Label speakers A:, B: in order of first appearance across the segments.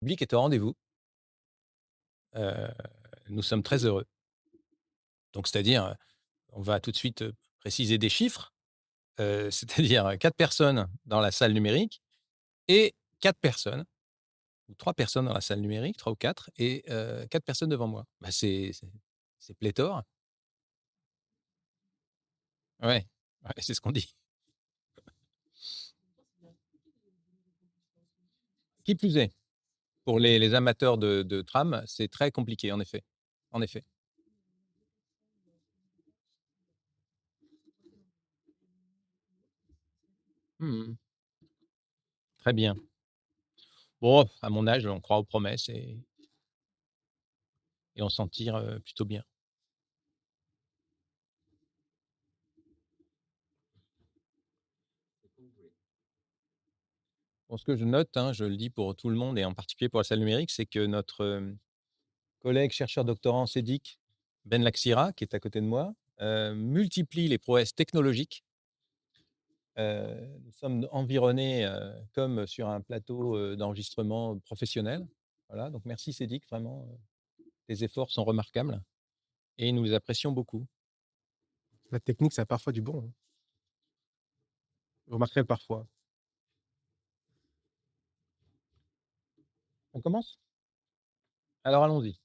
A: Public est au rendez-vous. Heu, Nous sommes très heureux. Donc c'est-à-dire, on va tout de suite, préciser des chiffres, c'est-à-dire, 4 personnes dans la salle numérique et 4 personnes ou 3 personnes dans la salle numérique, 3 ou 4 et 4 personnes devant moi. Bah, c'est pléthore. Ouais, ouais, c'est ce qu'on dit. Qui plus est, pour les amateurs de tram, c'est très compliqué en effet. En effet. Mmh. Très bien. Bon, à mon âge, on croit aux promesses et on s'en tire, plutôt bien. Bon, ce que je note, hein, je le dis pour tout le monde et en particulier pour la salle numérique, c'est que notre, collègue chercheur doctorant Sédic Benlaksira, qui est à côté de moi, multiplie les prouesses technologiques. Nous sommes environnés, comme sur un plateau, d'enregistrement professionnel. Voilà, donc merci Sédic, vraiment, tes efforts sont remarquables et nous les apprécions beaucoup.
B: La technique, ça a parfois du bon, hein. Vous remarquerez parfois.
A: On commence? Alors allons-y.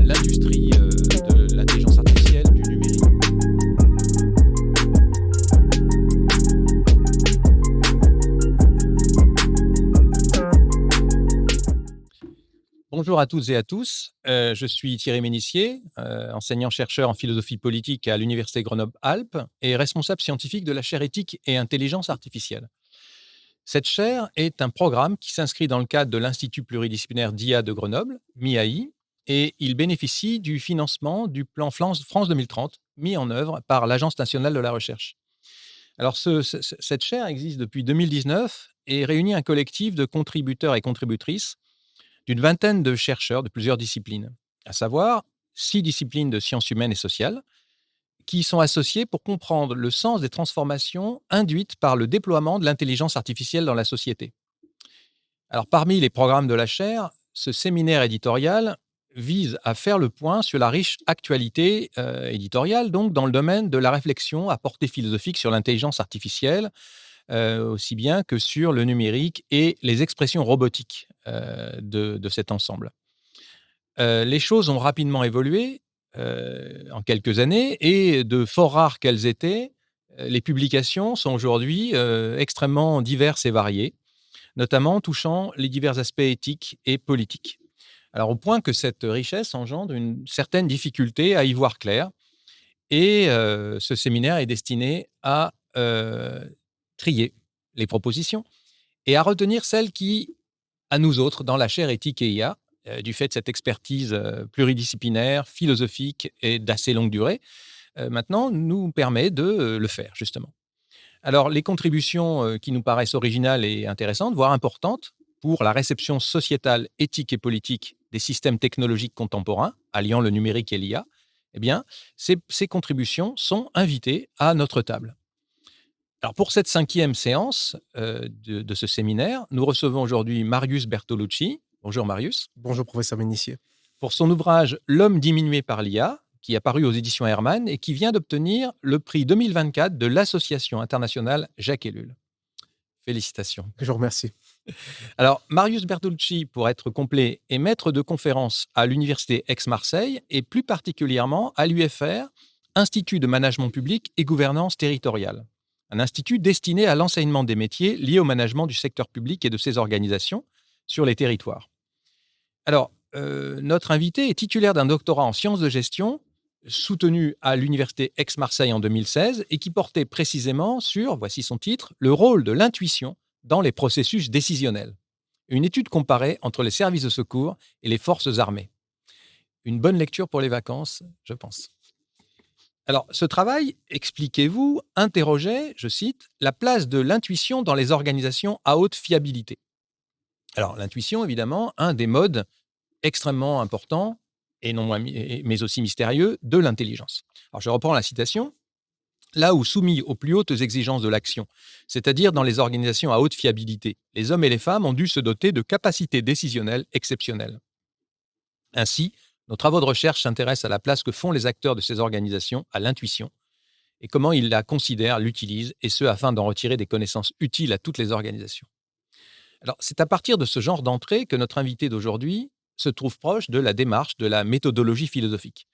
A: L'industrie, de l'intelligence artificielle, du numérique. Bonjour à toutes et à tous, je suis Thierry Ménissier, enseignant-chercheur en philosophie politique à l'université Grenoble-Alpes et responsable scientifique de la chaire éthique et intelligence artificielle. Cette chaire est un programme qui s'inscrit dans le cadre de l'Institut pluridisciplinaire d'IA de Grenoble, MIAI, et il bénéficie du financement du plan France 2030, mis en œuvre par l'Agence nationale de la recherche. Alors cette chaire existe depuis 2019 et réunit un collectif de contributeurs et contributrices d'une vingtaine de chercheurs de plusieurs disciplines, à savoir 6 disciplines de sciences humaines et sociales, qui sont associées pour comprendre le sens des transformations induites par le déploiement de l'intelligence artificielle dans la société. Alors, parmi les programmes de la chaire, ce séminaire éditorial vise à faire le point sur la riche actualité éditoriale, donc dans le domaine de la réflexion à portée philosophique sur l'intelligence artificielle, aussi bien que sur le numérique et les expressions robotiques de cet ensemble. Les choses ont rapidement évolué, en quelques années et de fort rares qu'elles étaient, les publications sont aujourd'hui, extrêmement diverses et variées, notamment touchant les divers aspects éthiques et politiques. Alors au point que cette richesse engendre une certaine difficulté à y voir clair et ce séminaire est destiné à, trier les propositions et à retenir celles qui, à nous autres, dans la chaire éthique et IA, du fait de cette expertise, pluridisciplinaire, philosophique et d'assez longue durée, maintenant nous permet de, le faire justement. Alors les contributions, qui nous paraissent originales et intéressantes, voire importantes pour la réception sociétale, éthique et politique des systèmes technologiques contemporains, alliant le numérique et l'IA, eh bien ces contributions sont invitées à notre table. Alors pour cette 5e séance, de ce séminaire, nous recevons aujourd'hui Marius Bertolucci. Bonjour Marius.
B: Bonjour professeur Ménissier.
A: Pour son ouvrage «L'homme diminué par l'IA», qui est paru aux éditions Hermann et qui vient d'obtenir le prix 2024 de l'Association internationale Jacques Ellul. Félicitations.
B: Je vous remercie.
A: Alors Marius Bertolucci, pour être complet, est maître de conférences à l'université Aix-Marseille et plus particulièrement à l'UFR, Institut de management public et gouvernance territoriale. Un institut destiné à l'enseignement des métiers liés au management du secteur public et de ses organisations sur les territoires. Alors, notre invité est titulaire d'un doctorat en sciences de gestion, soutenu à l'université Aix-Marseille en 2016 et qui portait précisément sur, voici son titre, le rôle de l'intuition dans les processus décisionnels. Une étude comparée entre les services de secours et les forces armées. Une bonne lecture pour les vacances, je pense. Alors, ce travail, expliquez-vous, interrogeait, je cite, la place de l'intuition dans les organisations à haute fiabilité. Alors, l'intuition, évidemment, un des modes extrêmement importants et non moins mais aussi mystérieux de l'intelligence. Alors, je reprends la citation. Là où soumis aux plus hautes exigences de l'action, c'est-à-dire dans les organisations à haute fiabilité, les hommes et les femmes ont dû se doter de capacités décisionnelles exceptionnelles. Ainsi, nos travaux de recherche s'intéressent à la place que font les acteurs de ces organisations à l'intuition et comment ils la considèrent, l'utilisent, et ce afin d'en retirer des connaissances utiles à toutes les organisations. Alors, c'est à partir de ce genre d'entrée que notre invité d'aujourd'hui se trouve proche de la démarche de la méthodologie philosophique,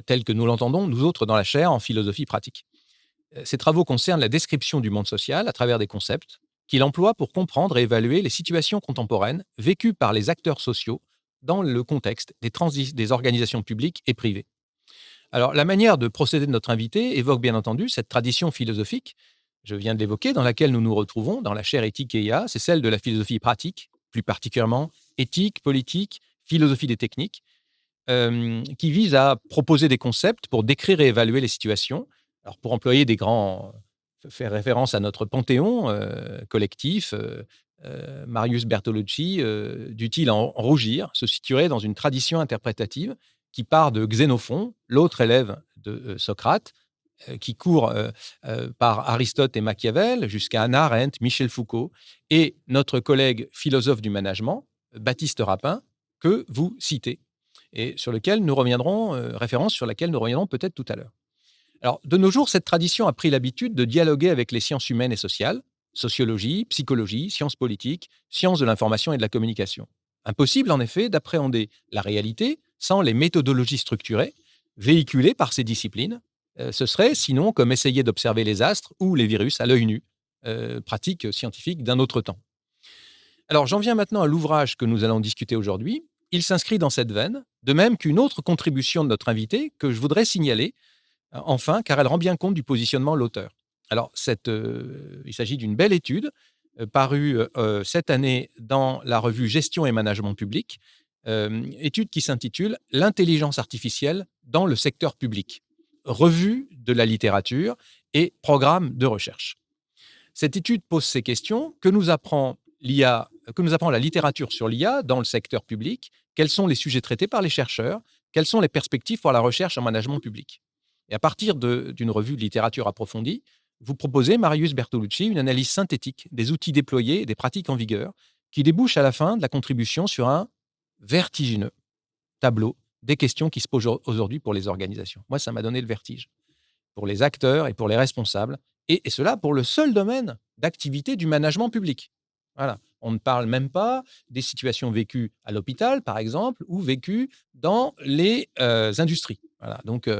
A: telle que nous l'entendons, nous autres, dans la chaire en philosophie pratique. Ces travaux concernent la description du monde social à travers des concepts qu'il emploie pour comprendre et évaluer les situations contemporaines vécues par les acteurs sociaux dans le contexte des organisations publiques et privées. Alors, la manière de procéder de notre invité évoque bien entendu cette tradition philosophique, je viens de l'évoquer, dans laquelle nous nous retrouvons dans la chaire éthique et IA, c'est celle de la philosophie pratique, plus particulièrement éthique, politique, philosophie des techniques, qui vise à proposer des concepts pour décrire et évaluer les situations. Alors, pour employer des grands, faire référence à notre panthéon collectif, Marius Bertolucci, dut-il en rougir, se situerait dans une tradition interprétative qui part de Xénophon, l'autre élève de Socrate, qui court par Aristote et Machiavel jusqu'à Hannah Arendt, Michel Foucault et notre collègue philosophe du management, Baptiste Rapin, que vous citez et sur lequel nous reviendrons, référence sur laquelle nous reviendrons peut-être tout à l'heure. Alors, de nos jours, cette tradition a pris l'habitude de dialoguer avec les sciences humaines et sociales, sociologie, psychologie, sciences politiques, sciences de l'information et de la communication. Impossible, en effet, d'appréhender la réalité sans les méthodologies structurées véhiculées par ces disciplines. Ce serait sinon comme essayer d'observer les astres ou les virus à l'œil nu, pratique scientifique d'un autre temps. Alors, j'en viens maintenant à l'ouvrage que nous allons discuter aujourd'hui. Il s'inscrit dans cette veine, de même qu'une autre contribution de notre invité que je voudrais signaler, enfin, car elle rend bien compte du positionnement de l'auteur. Alors, il s'agit d'une belle étude parue cette année dans la revue Gestion et Management Public, étude qui s'intitule L'intelligence artificielle dans le secteur public, revue de la littérature et programme de recherche. Cette étude pose ces questions. Que nous apprend la littérature sur l'IA dans le secteur public? Quels sont les sujets traités par les chercheurs? Quelles sont les perspectives pour la recherche en management public? Et à partir d'une revue de littérature approfondie, vous proposez, Marius Bertolucci, une analyse synthétique des outils déployés et des pratiques en vigueur qui débouche à la fin de la contribution sur un vertigineux tableau des questions qui se posent aujourd'hui pour les organisations. Moi, ça m'a donné le vertige pour les acteurs et pour les responsables, et cela pour le seul domaine d'activité du management public. Voilà. On ne parle même pas des situations vécues à l'hôpital, par exemple, ou vécues dans les industries. Voilà. Donc,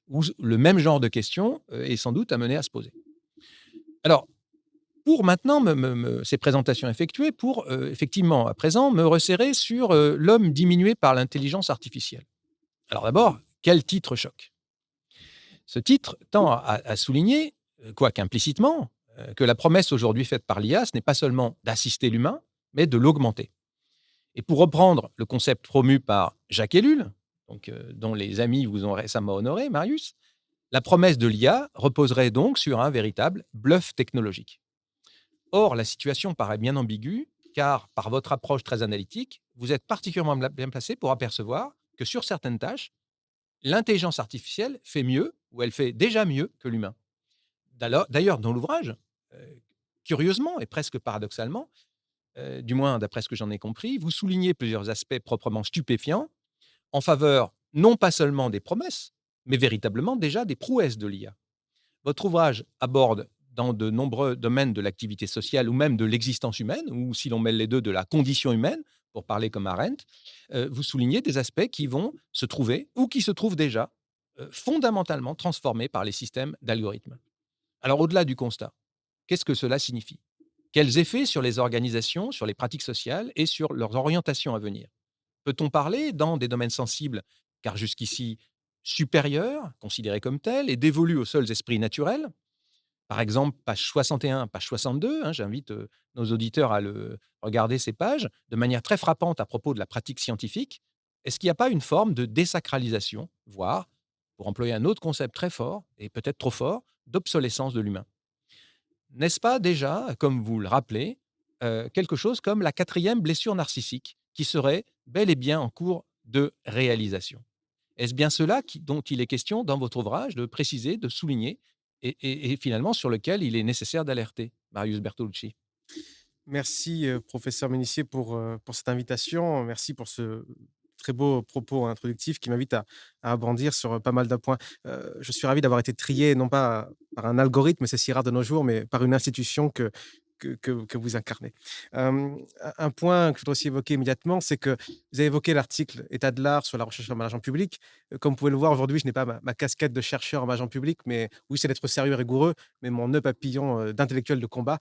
A: où le même genre de questions est sans doute amené à se poser. Alors, pour maintenant ces présentations effectuées, pour effectivement, à présent, me resserrer sur l'homme diminué par l'intelligence artificielle. Alors d'abord, quel titre choc! Ce titre tend à souligner, quoique implicitement, que la promesse aujourd'hui faite par l'IA, ce n'est pas seulement d'assister l'humain, mais de l'augmenter. Et pour reprendre le concept promu par Jacques Ellul, donc, dont les amis vous ont récemment honoré, Marius, la promesse de l'IA reposerait donc sur un véritable bluff technologique. Or, la situation paraît bien ambiguë, car par votre approche très analytique, vous êtes particulièrement bien placé pour apercevoir que sur certaines tâches, l'intelligence artificielle fait mieux, ou elle fait déjà mieux que l'humain. D'ailleurs, dans l'ouvrage, curieusement et presque paradoxalement, du moins d'après ce que j'en ai compris, vous soulignez plusieurs aspects proprement stupéfiants en faveur non pas seulement des promesses, mais véritablement déjà des prouesses de l'IA. Votre ouvrage aborde dans de nombreux domaines de l'activité sociale ou même de l'existence humaine, ou si l'on mêle les deux, de la condition humaine, pour parler comme Arendt, vous soulignez des aspects qui vont se trouver ou qui se trouvent déjà fondamentalement transformés par les systèmes d'algorithmes. Alors, au-delà du constat, qu'est-ce que cela signifie? Quels effets sur les organisations, sur les pratiques sociales et sur leurs orientations à venir? Peut-on parler, dans des domaines sensibles, car jusqu'ici supérieurs, considérés comme tels, et dévolus aux seuls esprits naturels? Par exemple, page 61, page 62, hein, j'invite nos auditeurs à regarder ces pages, de manière très frappante à propos de la pratique scientifique. Est-ce qu'il n'y a pas une forme de désacralisation, voire, pour employer un autre concept très fort, et peut-être trop fort, d'obsolescence de l'humain? N'est-ce pas déjà, comme vous le rappelez, quelque chose comme la quatrième blessure narcissique, qui serait bel et bien en cours de réalisation? Est-ce bien cela dont il est question dans votre ouvrage, de préciser, de souligner, et finalement sur lequel il est nécessaire d'alerter, Marius Bertolucci.
B: Merci, professeur Ménissier pour cette invitation. Merci pour ce très beau propos introductif qui m'invite à bondir sur, pas mal de points. Je suis ravi d'avoir été trié non pas par un algorithme, c'est si rare de nos jours, mais par une institution que vous incarnez. Un point que je voudrais aussi évoquer immédiatement, c'est que vous avez évoqué l'article «État de l'art sur la recherche en agent public». Comme vous pouvez le voir aujourd'hui, je n'ai pas ma casquette de chercheur en agent public, mais oui, c'est d'être sérieux et rigoureux, mais mon nœud papillon, d'intellectuel de combat.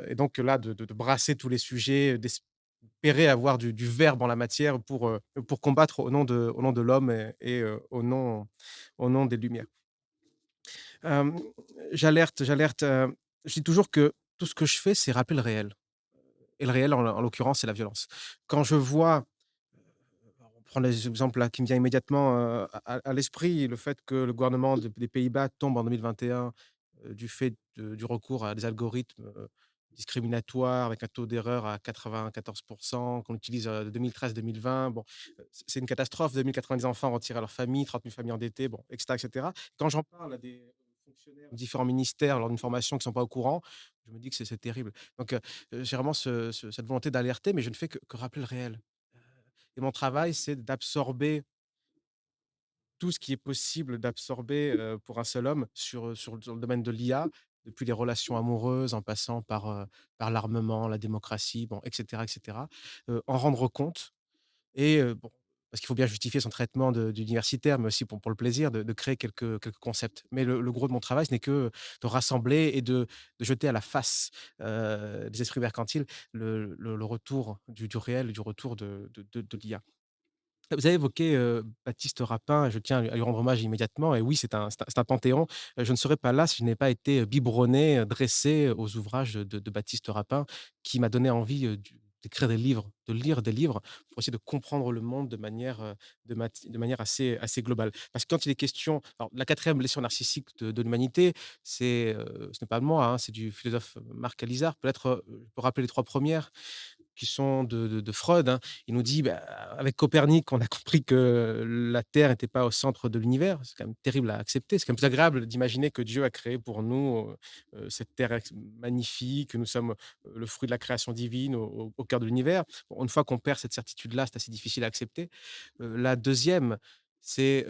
B: Et donc là, de brasser tous les sujets, d'espérer avoir du verbe en la matière pour combattre au nom de l'homme et au nom des Lumières. Hem, j'alerte, je dis toujours que tout ce que je fais, c'est rappeler le réel et le réel, en l'occurrence, c'est la violence. Quand je vois, on prend les exemples là qui me vient immédiatement, à l'esprit, le fait que le gouvernement des Pays-Bas tombe en 2021, du fait du recours à des algorithmes, discriminatoires avec un taux d'erreur à 94, qu'on utilise, de 2013-2020. Bon, c'est une catastrophe. 2 090 enfants retirés à leur famille, 30 000 familles endettées, bon, et cetera, et cetera. Quand j'en parle à des fonctionnaires de différents ministères lors d'une formation qui ne sont pas au courant, je me dis que c'est terrible. Donc, j'ai vraiment cette volonté d'alerter, mais je ne fais que rappeler le réel. Et mon travail, c'est d'absorber tout ce qui est possible d'absorber, pour un seul homme sur le domaine de l'IA, depuis les relations amoureuses en passant par l'armement, la démocratie, bon, et cetera. En rendre compte et bon, parce qu'il faut bien justifier son traitement d'universitaire, mais aussi pour le plaisir de créer quelques concepts. Mais le gros de mon travail, ce n'est que de rassembler et de jeter à la face, des esprits mercantiles le retour du réel, du retour de l'IA. Vous avez évoqué, Baptiste Rapin et je tiens à lui rendre hommage immédiatement et oui, c'est un panthéon. Je ne serais pas là si je n'ai pas été, biberonné, dressé aux ouvrages de Baptiste Rapin qui m'a donné envie, d'écrire des livres, de lire des livres pour essayer de comprendre le monde de manière assez globale. Parce que quand il est question alors la quatrième blessure narcissique de l'humanité, ce n'est pas de moi, hein, c'est du philosophe Marc Alizard. Peut-être, je peux rappeler les 3 premières qui sont de Freud, hein. Il nous dit, bah, avec Copernic, on a compris que la Terre n'était pas au centre de l'univers. C'est quand même terrible à accepter. C'est quand même plus agréable d'imaginer que Dieu a créé pour nous, cette terre magnifique, que nous sommes, le fruit de la création divine au cœur de l'univers. Bon, une fois qu'on perd cette certitude-là, c'est assez difficile à accepter. La deuxième, c'est,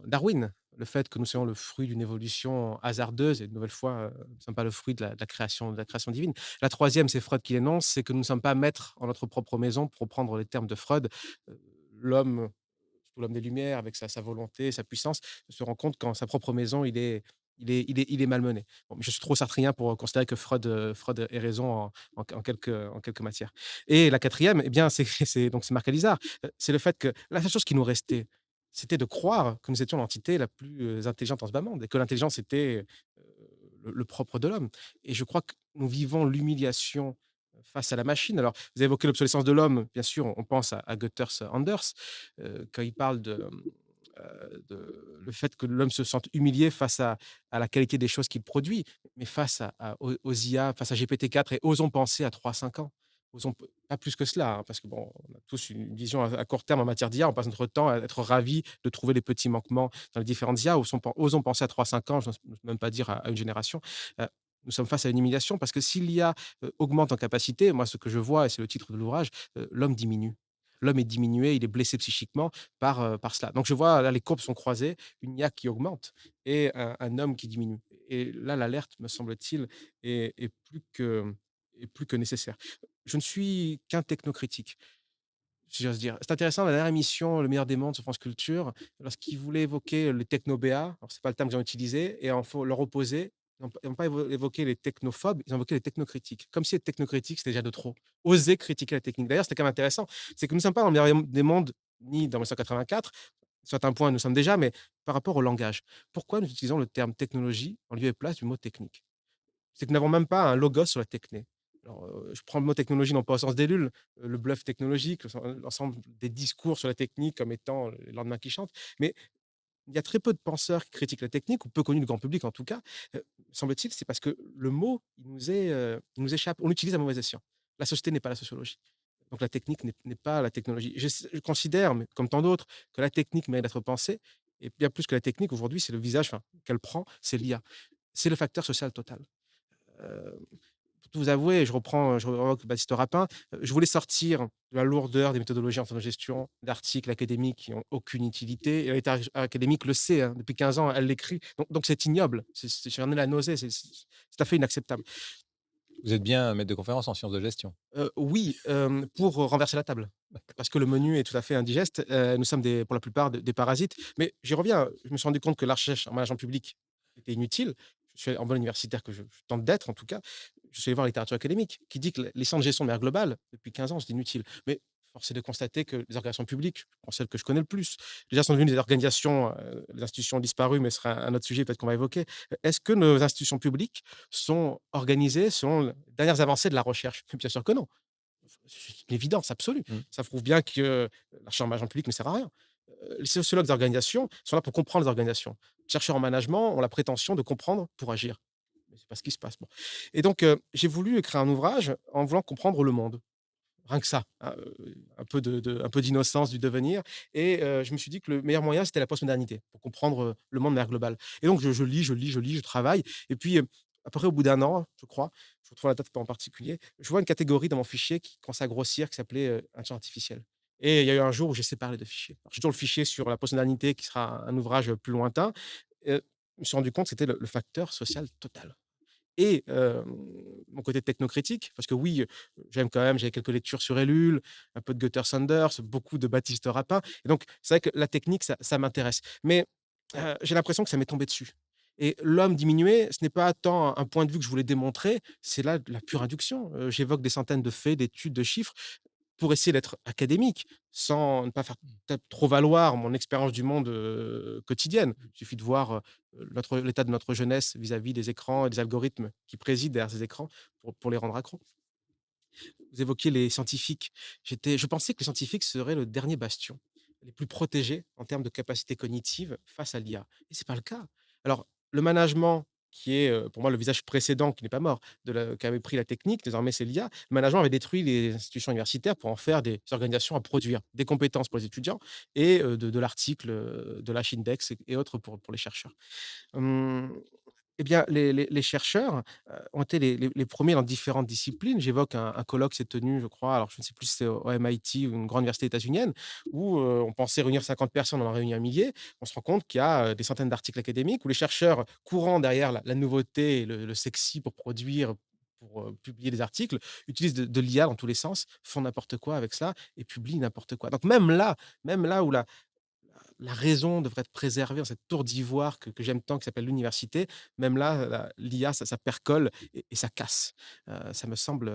B: Darwin. Le fait que nous soyons le fruit d'une évolution hasardeuse et une nouvelle fois, nous ne sommes pas le fruit de la création divine. La troisième, c'est Freud qui l'énonce, c'est que nous ne sommes pas maîtres en notre propre maison, pour reprendre les termes de Freud. L'homme, surtout l'homme des Lumières, avec sa volonté, sa puissance, se rend compte qu'en sa propre maison, il est malmené. Bon, mais je suis trop sartrien pour considérer que Freud ait raison en quelques matières. Et la quatrième, eh bien, c'est Marc Alizard. C'est le fait que la seule chose qui nous restait, c'était de croire que nous étions l'entité la plus, intelligente en ce bas monde et que l'intelligence était, le propre de l'homme. Et je crois que nous vivons l'humiliation face à la machine. Alors, vous avez évoqué l'obsolescence de l'homme, bien sûr, on pense à Gutters Anders, quand il parle de le fait que l'homme se sente humilié face à la qualité des choses qu'il produit, mais face aux IA, face à GPT-4 et osons penser à 3 5 ans. Osons pas plus que cela, hein, parce que bon, on a tous une vision à court terme en matière d'IA. On passe notre temps à être ravis de trouver les petits manquements dans les différentes IA. Osons penser à 3 5 ans, je n'ose même pas dire à une génération. Heu, nous sommes face à une humiliation parce que si l'IA, augmente en capacité, moi ce que je vois et c'est le titre de l'ouvrage, l'homme diminue. L'homme est diminué, il est blessé psychiquement par cela. Donc je vois là les courbes sont croisées, une IA qui augmente et un homme qui diminue. Et là l'alerte me semble-t-il est plus que nécessaire. Je ne suis qu'un technocritique, si j'ose dire. C'est intéressant, la dernière émission, Le meilleur des mondes sur France Culture, lorsqu'ils voulaient évoquer les techno-BA, alors c'est pas le terme qu'ils ont utilisé, et en faut leur opposer, ils n'ont pas évoqué les technophobes, ils ont évoqué les technocritiques. Comme si être technocritique, c'était déjà de trop. Oser critiquer la technique. D'ailleurs, c'était quand même intéressant. C'est que nous ne sommes pas dans le meilleur des mondes, ni dans 1984, certains points nous sommes déjà, mais par rapport au langage. Pourquoi nous utilisons le terme technologie en lieu et place du mot technique? C'est que nous n'avons même pas un logos sur la techné. Alors, je prends le mot technologie non pas au sens d'ellule, le bluff technologique, l'ensemble des discours sur la technique comme étant le lendemain qui chante, mais il y a très peu de penseurs qui critiquent la technique ou peu connus du grand public en tout cas, semble-t-il, c'est parce que le mot, il nous échappe. On l'utilise à mauvais escient. La société n'est pas la sociologie. Donc la technique n'est pas la technologie. Je considère, mais comme tant d'autres, que la technique mérite d'être pensée, et bien plus que la technique aujourd'hui, c'est le visage, enfin, qu'elle prend, c'est l'IA. C'est le facteur social total. Heu, pour tout vous avouer, je revoque Baptiste Rapin, je voulais sortir de la lourdeur des méthodologies en termes de gestion, d'articles académiques qui ont aucune utilité, et l'État académique le sait, hein, depuis 15 ans, elle l'écrit. Donc c'est ignoble, j'en ai la nausée, c'est tout à fait inacceptable.
A: Vous êtes bien maître de conférence en sciences de gestion?
B: Oui, pour renverser la table.
A: D'accord.
B: Parce que le menu est tout à fait indigeste. Nous sommes pour la plupart des parasites. Mais j'y reviens, je me suis rendu compte que la recherche en management public était inutile. Je suis un bon universitaire que je tente d'être en tout cas. Je suis allé voir la littérature académique qui dit que les centres de gestion de manière globale, depuis 15 ans, c'est inutile. Mais force est de constater que les organisations publiques, je prends celle que je connais le plus, déjà sont devenues des organisations, les institutions ont disparu, mais ce sera un autre sujet peut-être qu'on va évoquer. Est-ce que nos institutions publiques sont organisées selon les dernières avancées de la recherche? Bien sûr que non. C'est une évidence absolue.
A: Mmh.
B: Ça prouve bien que l'argent public ne sert à rien. Les sociologues d'organisation sont là pour comprendre les organisations. Les chercheurs en management ont la prétention de comprendre pour agir. Mais c'est pas ce qui se passe, bon. Et donc, j'ai voulu écrire un ouvrage en voulant comprendre le monde. Rien que ça, hein, un peu d'innocence du devenir, et je me suis dit que le meilleur moyen, c'était la postmodernité pour comprendre, le monde de manière globale. Et donc je lis, je travaille, et puis, à peu près au bout d'un an, je crois, je retrouve la date pas en particulier, je vois une catégorie dans mon fichier qui commence à grossir, qui s'appelait, intelligence artificielle, et il y a eu un jour où j'ai séparé les 2 fichiers. Alors j'ai toujours le fichier sur la postmodernité qui sera un ouvrage, plus lointain, je me suis rendu compte que c'était le facteur social total. Et mon côté technocritique, parce que oui, j'aime quand même, j'ai quelques lectures sur Ellul, un peu de Gunther Sanders, beaucoup de Baptiste Rapin, et donc c'est vrai que la technique, ça m'intéresse. Mais j'ai l'impression que ça m'est tombé dessus, et l'homme diminué, ce n'est pas tant un point de vue que je voulais démontrer, c'est là de la pure induction. J'évoque des centaines de faits, d'études, de chiffres pour essayer d'être académique, sans ne pas faire peut-être trop valoir mon expérience du monde, quotidienne. Il suffit de voir, l'état de notre jeunesse vis-à-vis des écrans et des algorithmes qui président derrière ces écrans pour les rendre accros. Vous évoquiez les scientifiques. Je pensais que les scientifiques seraient le dernier bastion, les plus protégés en termes de capacité cognitive face à l'IA, et c'est pas le cas. Alors, le management qui est, pour moi le visage précédent qui n'est pas mort, qui avait pris la technique, désormais c'est l'IA. Le management avait détruit les institutions universitaires pour en faire des organisations à produire des compétences pour les étudiants, et de l'article, de l'H-index et autres pour les chercheurs. Hem, eh bien, les chercheurs, ont été les 1ers dans différentes disciplines. J'évoque un colloque qui s'est tenu, je crois, alors je ne sais plus si c'est au MIT ou une grande université états-unienne, où, on pensait réunir 50 personnes, on en a réuni un millier. On se rend compte qu'il y a, des centaines d'articles académiques où les chercheurs courant derrière la nouveauté et le sexy pour produire, pour, publier des articles, utilisent de l'IA dans tous les sens, font n'importe quoi avec ça et publient n'importe quoi. Donc même là où la raison devrait être préservée dans cette tour d'ivoire que j'aime tant, qui s'appelle l'université. Même là, l'IA, ça percole et ça casse. Ça me semble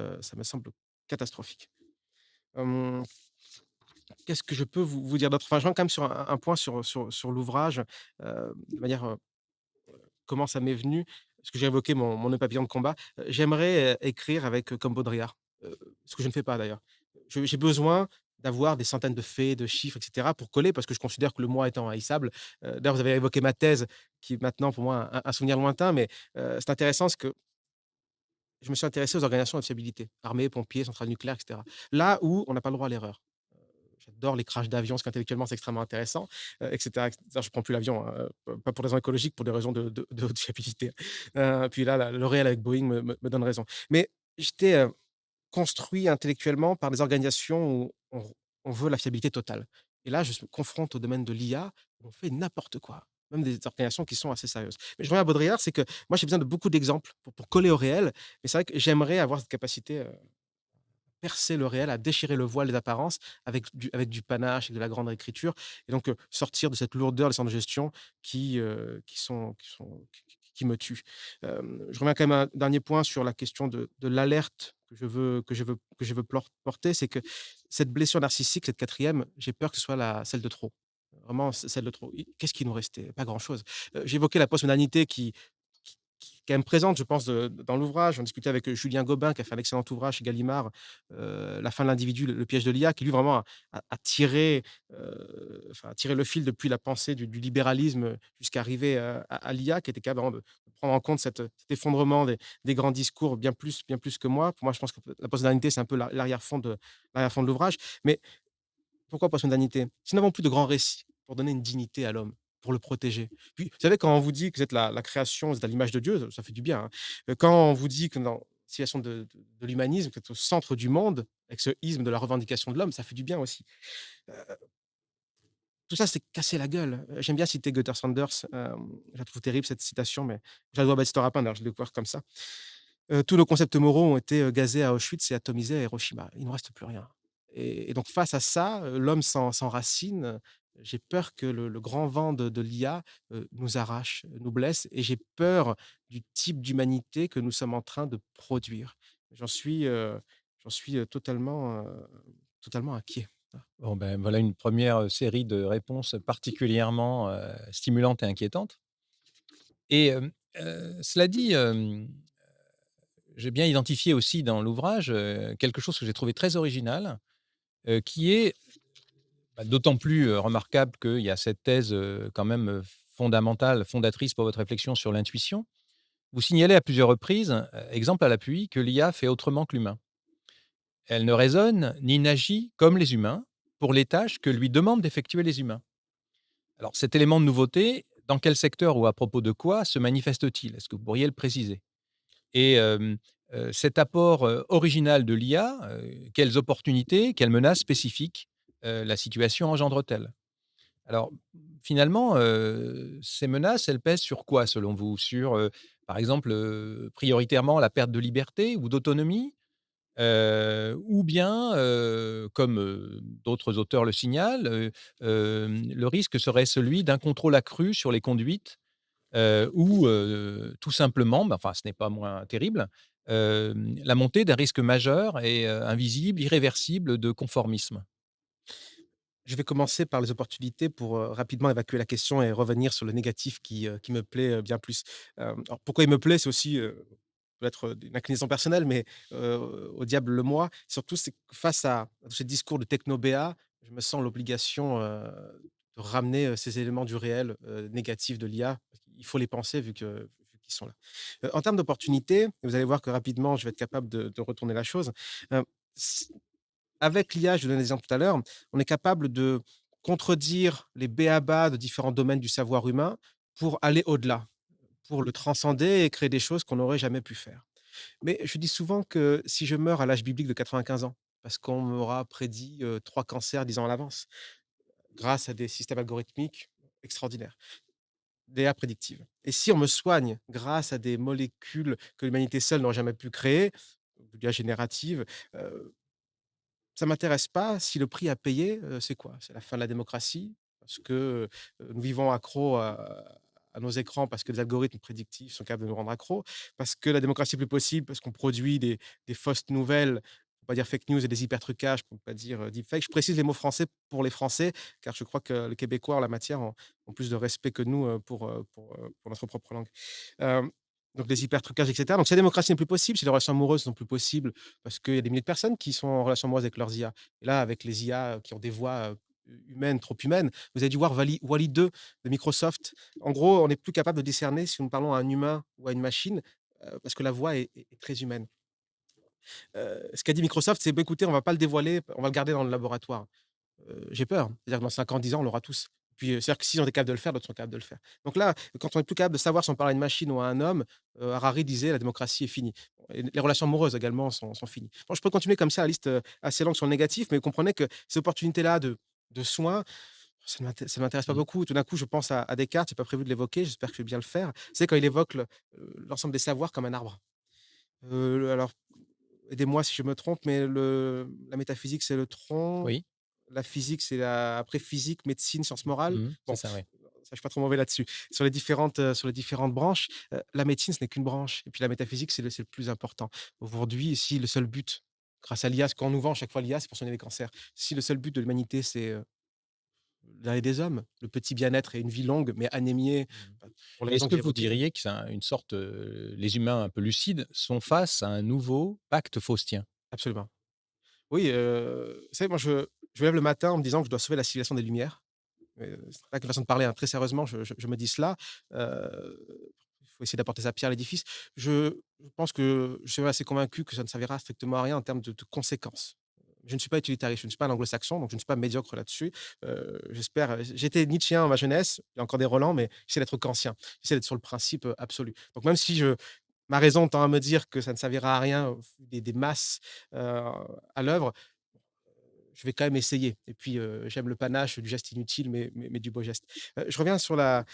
B: catastrophique. Hem, Qu'est-ce que je peux vous dire d'autre? Enfin, je reviens quand même sur un point sur l'ouvrage, de manière, comment ça m'est venu? Parce que j'ai évoqué mon nœud papillon de combat. J'aimerais, écrire avec, comme Baudrillard, ce que je ne fais pas d'ailleurs. J'ai besoin d'avoir des centaines de faits, de chiffres, et cetera, pour coller, parce que je considère que le moi est envahissable. D'ailleurs, vous avez évoqué ma thèse, qui est maintenant pour moi un souvenir lointain, mais c'est intéressant parce que je me suis intéressé aux organisations de fiabilité, armée, pompiers, centrales nucléaires, et cetera. Là où on n'a pas le droit à l'erreur. J'adore les crashs d'avions, parce qu'intellectuellement, c'est extrêmement intéressant, et cetera, et cetera. Je prends plus l'avion, hein, pas pour des raisons écologiques, pour des raisons de haute fiabilité. Puis là, le réel avec Boeing me donne raison. Mais j'étais, construit intellectuellement par des organisations où on veut la fiabilité totale. Et là, je me confronte au domaine de l'IA, où on fait n'importe quoi, même des organisations qui sont assez sérieuses. Mais je reviens à Baudrillard, c'est que moi, j'ai besoin de beaucoup d'exemples pour coller au réel, mais c'est vrai que j'aimerais avoir cette capacité, percer le réel, à déchirer le voile des apparences avec du panache, avec de la grande écriture, et donc sortir de cette lourdeur des centres de gestion qui me tue. Je reviens quand même à un dernier point sur la question de l'alerte que je veux porter, c'est que cette blessure narcissique, cette quatrième, j'ai peur que ce soit celle de trop. Vraiment, celle de trop. Qu'est-ce qui nous restait? Pas grand-chose. J'évoquais la postmodernité qui est quand même présente, je pense, dans l'ouvrage. J'en discutais avec, Julien Gobin, qui a fait un excellent ouvrage chez Gallimard, «La fin de l'individu, le piège de l'IA», qui lui vraiment a tiré, enfin a tiré le fil depuis la pensée du libéralisme, jusqu'à arriver, à l'IA, qui était capable vraiment de prendre en compte cet effondrement des grands discours bien plus que moi. Pour moi, je pense que la postmodernité, c'est un peu l'arrière-fond de l'ouvrage. Mais pourquoi postmodernité? Si nous n'avons plus de grands récits pour donner une dignité à l'homme, pour le protéger. Puis, vous savez, quand on vous dit que vous êtes la création, vous êtes à l'image de Dieu, ça fait du bien, hein. Quand on vous dit que dans la situation de l'humanisme, que vous êtes au centre du monde, avec ce isme de la revendication de l'homme, ça fait du bien aussi. Heu, Tout ça, c'est casser la gueule. J'aime bien citer Gunther Sanders, je la trouve terrible cette citation, mais je la dois à Baptiste Rapin, d'ailleurs, je l'ai découvert comme ça. Tous nos concepts moraux ont été, gazés à Auschwitz et atomisés à Hiroshima. Il ne nous reste plus rien et donc face à ça, l'homme s'enracine, j'ai peur que le grand vent de l'IA, nous arrache, nous blesse et j'ai peur du type d'humanité que nous sommes en train de produire. J'en suis, heu, j'en suis, totalement inquiet.
A: Bon, ben, voilà une première série de réponses particulièrement, stimulantes et inquiétantes et cela dit, j'ai bien identifié aussi dans l'ouvrage, quelque chose que j'ai trouvé très original, qui est, bah, d'autant plus, remarquable qu'il y a cette thèse, quand même, fondamentale, fondatrice pour votre réflexion sur l'intuition. Vous signalez à plusieurs reprises, exemple à l'appui, que l'IA fait autrement que l'humain. Elle ne raisonne ni n'agit comme les humains pour les tâches que lui demandent d'effectuer les humains. Alors cet élément de nouveauté, dans quel secteur ou à propos de quoi se manifeste-t-il? Est-ce que vous pourriez le préciser? Et cet apport, original de l'IA, quelles opportunités, quelles menaces spécifiques, la situation engendre-t-elle? Alors, finalement, ces menaces, elles pèsent sur quoi selon vous? Sur, par exemple, prioritairement la perte de liberté ou d'autonomie? Ou bien, comme, d'autres auteurs le signalent, le risque serait celui d'un contrôle accru sur les conduites, ou, tout simplement, mais enfin ce n'est pas moins terrible, la montée d'un risque majeur et invisible, irréversible de conformisme.
B: Je vais commencer par les opportunités pour, rapidement évacuer la question et revenir sur le négatif qui me plaît, bien plus. Alors pourquoi il me plaît? C'est aussi, peut-être, une inclinaison personnelle, mais, au diable le moi. Surtout, c'est que face à tous ces discours de techno-BA, je me sens l'obligation, de ramener, ces éléments du réel, négatifs de l'IA. Il faut les penser vu qu'ils sont là. En termes d'opportunités, vous allez voir que rapidement, je vais être capable de retourner la chose. Heu, Avec l'IA, je vous donnais des exemples tout à l'heure, on est capable de contredire les b.a-ba de différents domaines du savoir humain pour aller au-delà, pour le transcender et créer des choses qu'on n'aurait jamais pu faire. Mais je dis souvent que si je meurs à l'âge biblique de 95 ans, parce qu'on m'aura prédit, 3 cancers 10 ans à l'avance, grâce à des systèmes algorithmiques extraordinaires, d'IA prédictive. Et si on me soigne grâce à des molécules que l'humanité seule n'aurait jamais pu créer, de l'IA générative, ça m'intéresse pas si le prix à payer, c'est quoi? C'est la fin de la démocratie, parce que, nous vivons accros à nos écrans, parce que les algorithmes prédictifs sont capables de nous rendre accros, parce que la démocratie est plus possible, parce qu'on produit des fausses nouvelles, pour pas dire fake news et des hypertrucages, pour pas dire, deepfake. Je précise les mots français pour les Français, car je crois que les Québécois en la matière ont plus de respect que nous, pour notre propre langue. Hem, donc les hypertrucages et cetera. Donc si la démocratie n'est plus possible, si les relations amoureuses sont plus possibles, parce qu'il y a des milliers de personnes qui sont en relation amoureuse avec leurs IA. Et là, avec les IA qui ont des voix, humaines, trop humaines, vous avez dû voir Wall-E 2 de Microsoft. En gros, on n'est plus capable de discerner si nous parlons à un humain ou à une machine, parce que la voix est très humaine. Ce qu'a dit Microsoft, c'est: «Bah, écoutez, on va pas le dévoiler, on va le garder dans le laboratoire». J'ai peur. C'est-à-dire que dans 5 ans, 10 ans, on l'aura tous. Puis, c'est-à-dire que s'ils ont été capables de le faire, d'autres sont capables de le faire. Donc là, quand on est plus capable de savoir si on parle à une machine ou à un homme, Harari disait: «La démocratie est finie». Et les relations amoureuses également sont finies. Bon, je peux continuer comme ça, la liste, assez longue sur le négatif, mais vous comprenez que ces opportunités-là de soins, ça ne m'intéresse pas
A: Mmh.
B: beaucoup. Tout d'un coup, je pense à Descartes, j'ai pas prévu de l'évoquer, j'espère que je vais bien le faire. C'est quand il évoque l'ensemble des savoirs comme un arbre. Alors, aidez-moi si je me trompe, mais la métaphysique, c'est le tronc,
A: Oui.
B: la physique, c'est la après physique, médecine, sciences morales.
A: Mmh. C'est
B: Bon,
A: ça, oui.
B: ça, je suis pas trop mauvais là-dessus. Sur les différentes branches, la médecine, ce n'est qu'une branche et puis la métaphysique, c'est le plus important. Aujourd'hui, si le seul but, grâce à l'IA, ce qu'on nous vend chaque fois l'IA, c'est pour soigner les cancers. Si le seul but de l'humanité, c'est, d'aller des hommes, le petit bien-être et une vie longue, mais anémiée,
A: Mmh.
B: pour les
A: Est-ce
B: raisons que
A: que
B: j'ai
A: vous
B: évoquées.
A: diriez que c'est une sorte, les humains un peu lucides sont face à un nouveau pacte faustien?
B: Absolument. Oui, vous savez, moi, je me lève le matin en me disant que je dois sauver la civilisation des Lumières. C'est pas qu'une façon de parler, hein, très sérieusement, je me dis cela. Il faut essayer d'apporter sa pierre à l'édifice. Je pense que je suis assez convaincu que ça ne servira strictement à rien en termes de conséquences. je ne suis pas utilitariste, je ne suis pas un anglo-saxon, donc je ne suis pas médiocre là-dessus. J'espère, j'étais nietzschéen dans ma jeunesse, il y a encore des relents, mais j'essaie d'être kantien. J'essaie d'être sur le principe, absolu. Donc même si je ma raison tend à me dire que ça ne servira à rien, des masses, heu, à l'œuvre, je vais quand même essayer et puis, j'aime le panache du geste inutile, mais du beau geste. Je reviens sur la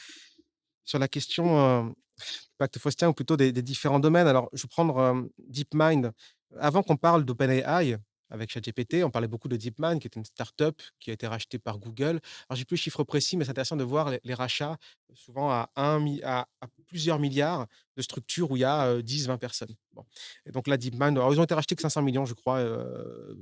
B: question, pacte faustien ou plutôt des différents domaines. Alors, je vais prendre, DeepMind. Avant qu'on parle d'OpenAI avec ChatGPT, on parlait beaucoup de DeepMind, qui est une start-up qui a été rachetée par Google. Alors, j'ai plus le chiffre précis, mais c'est intéressant de voir les rachats, souvent à plusieurs milliards de structures où il y a, 10-20 personnes. Bon et donc là, DeepMind, alors ils ont été rachetés que 500 millions, je crois,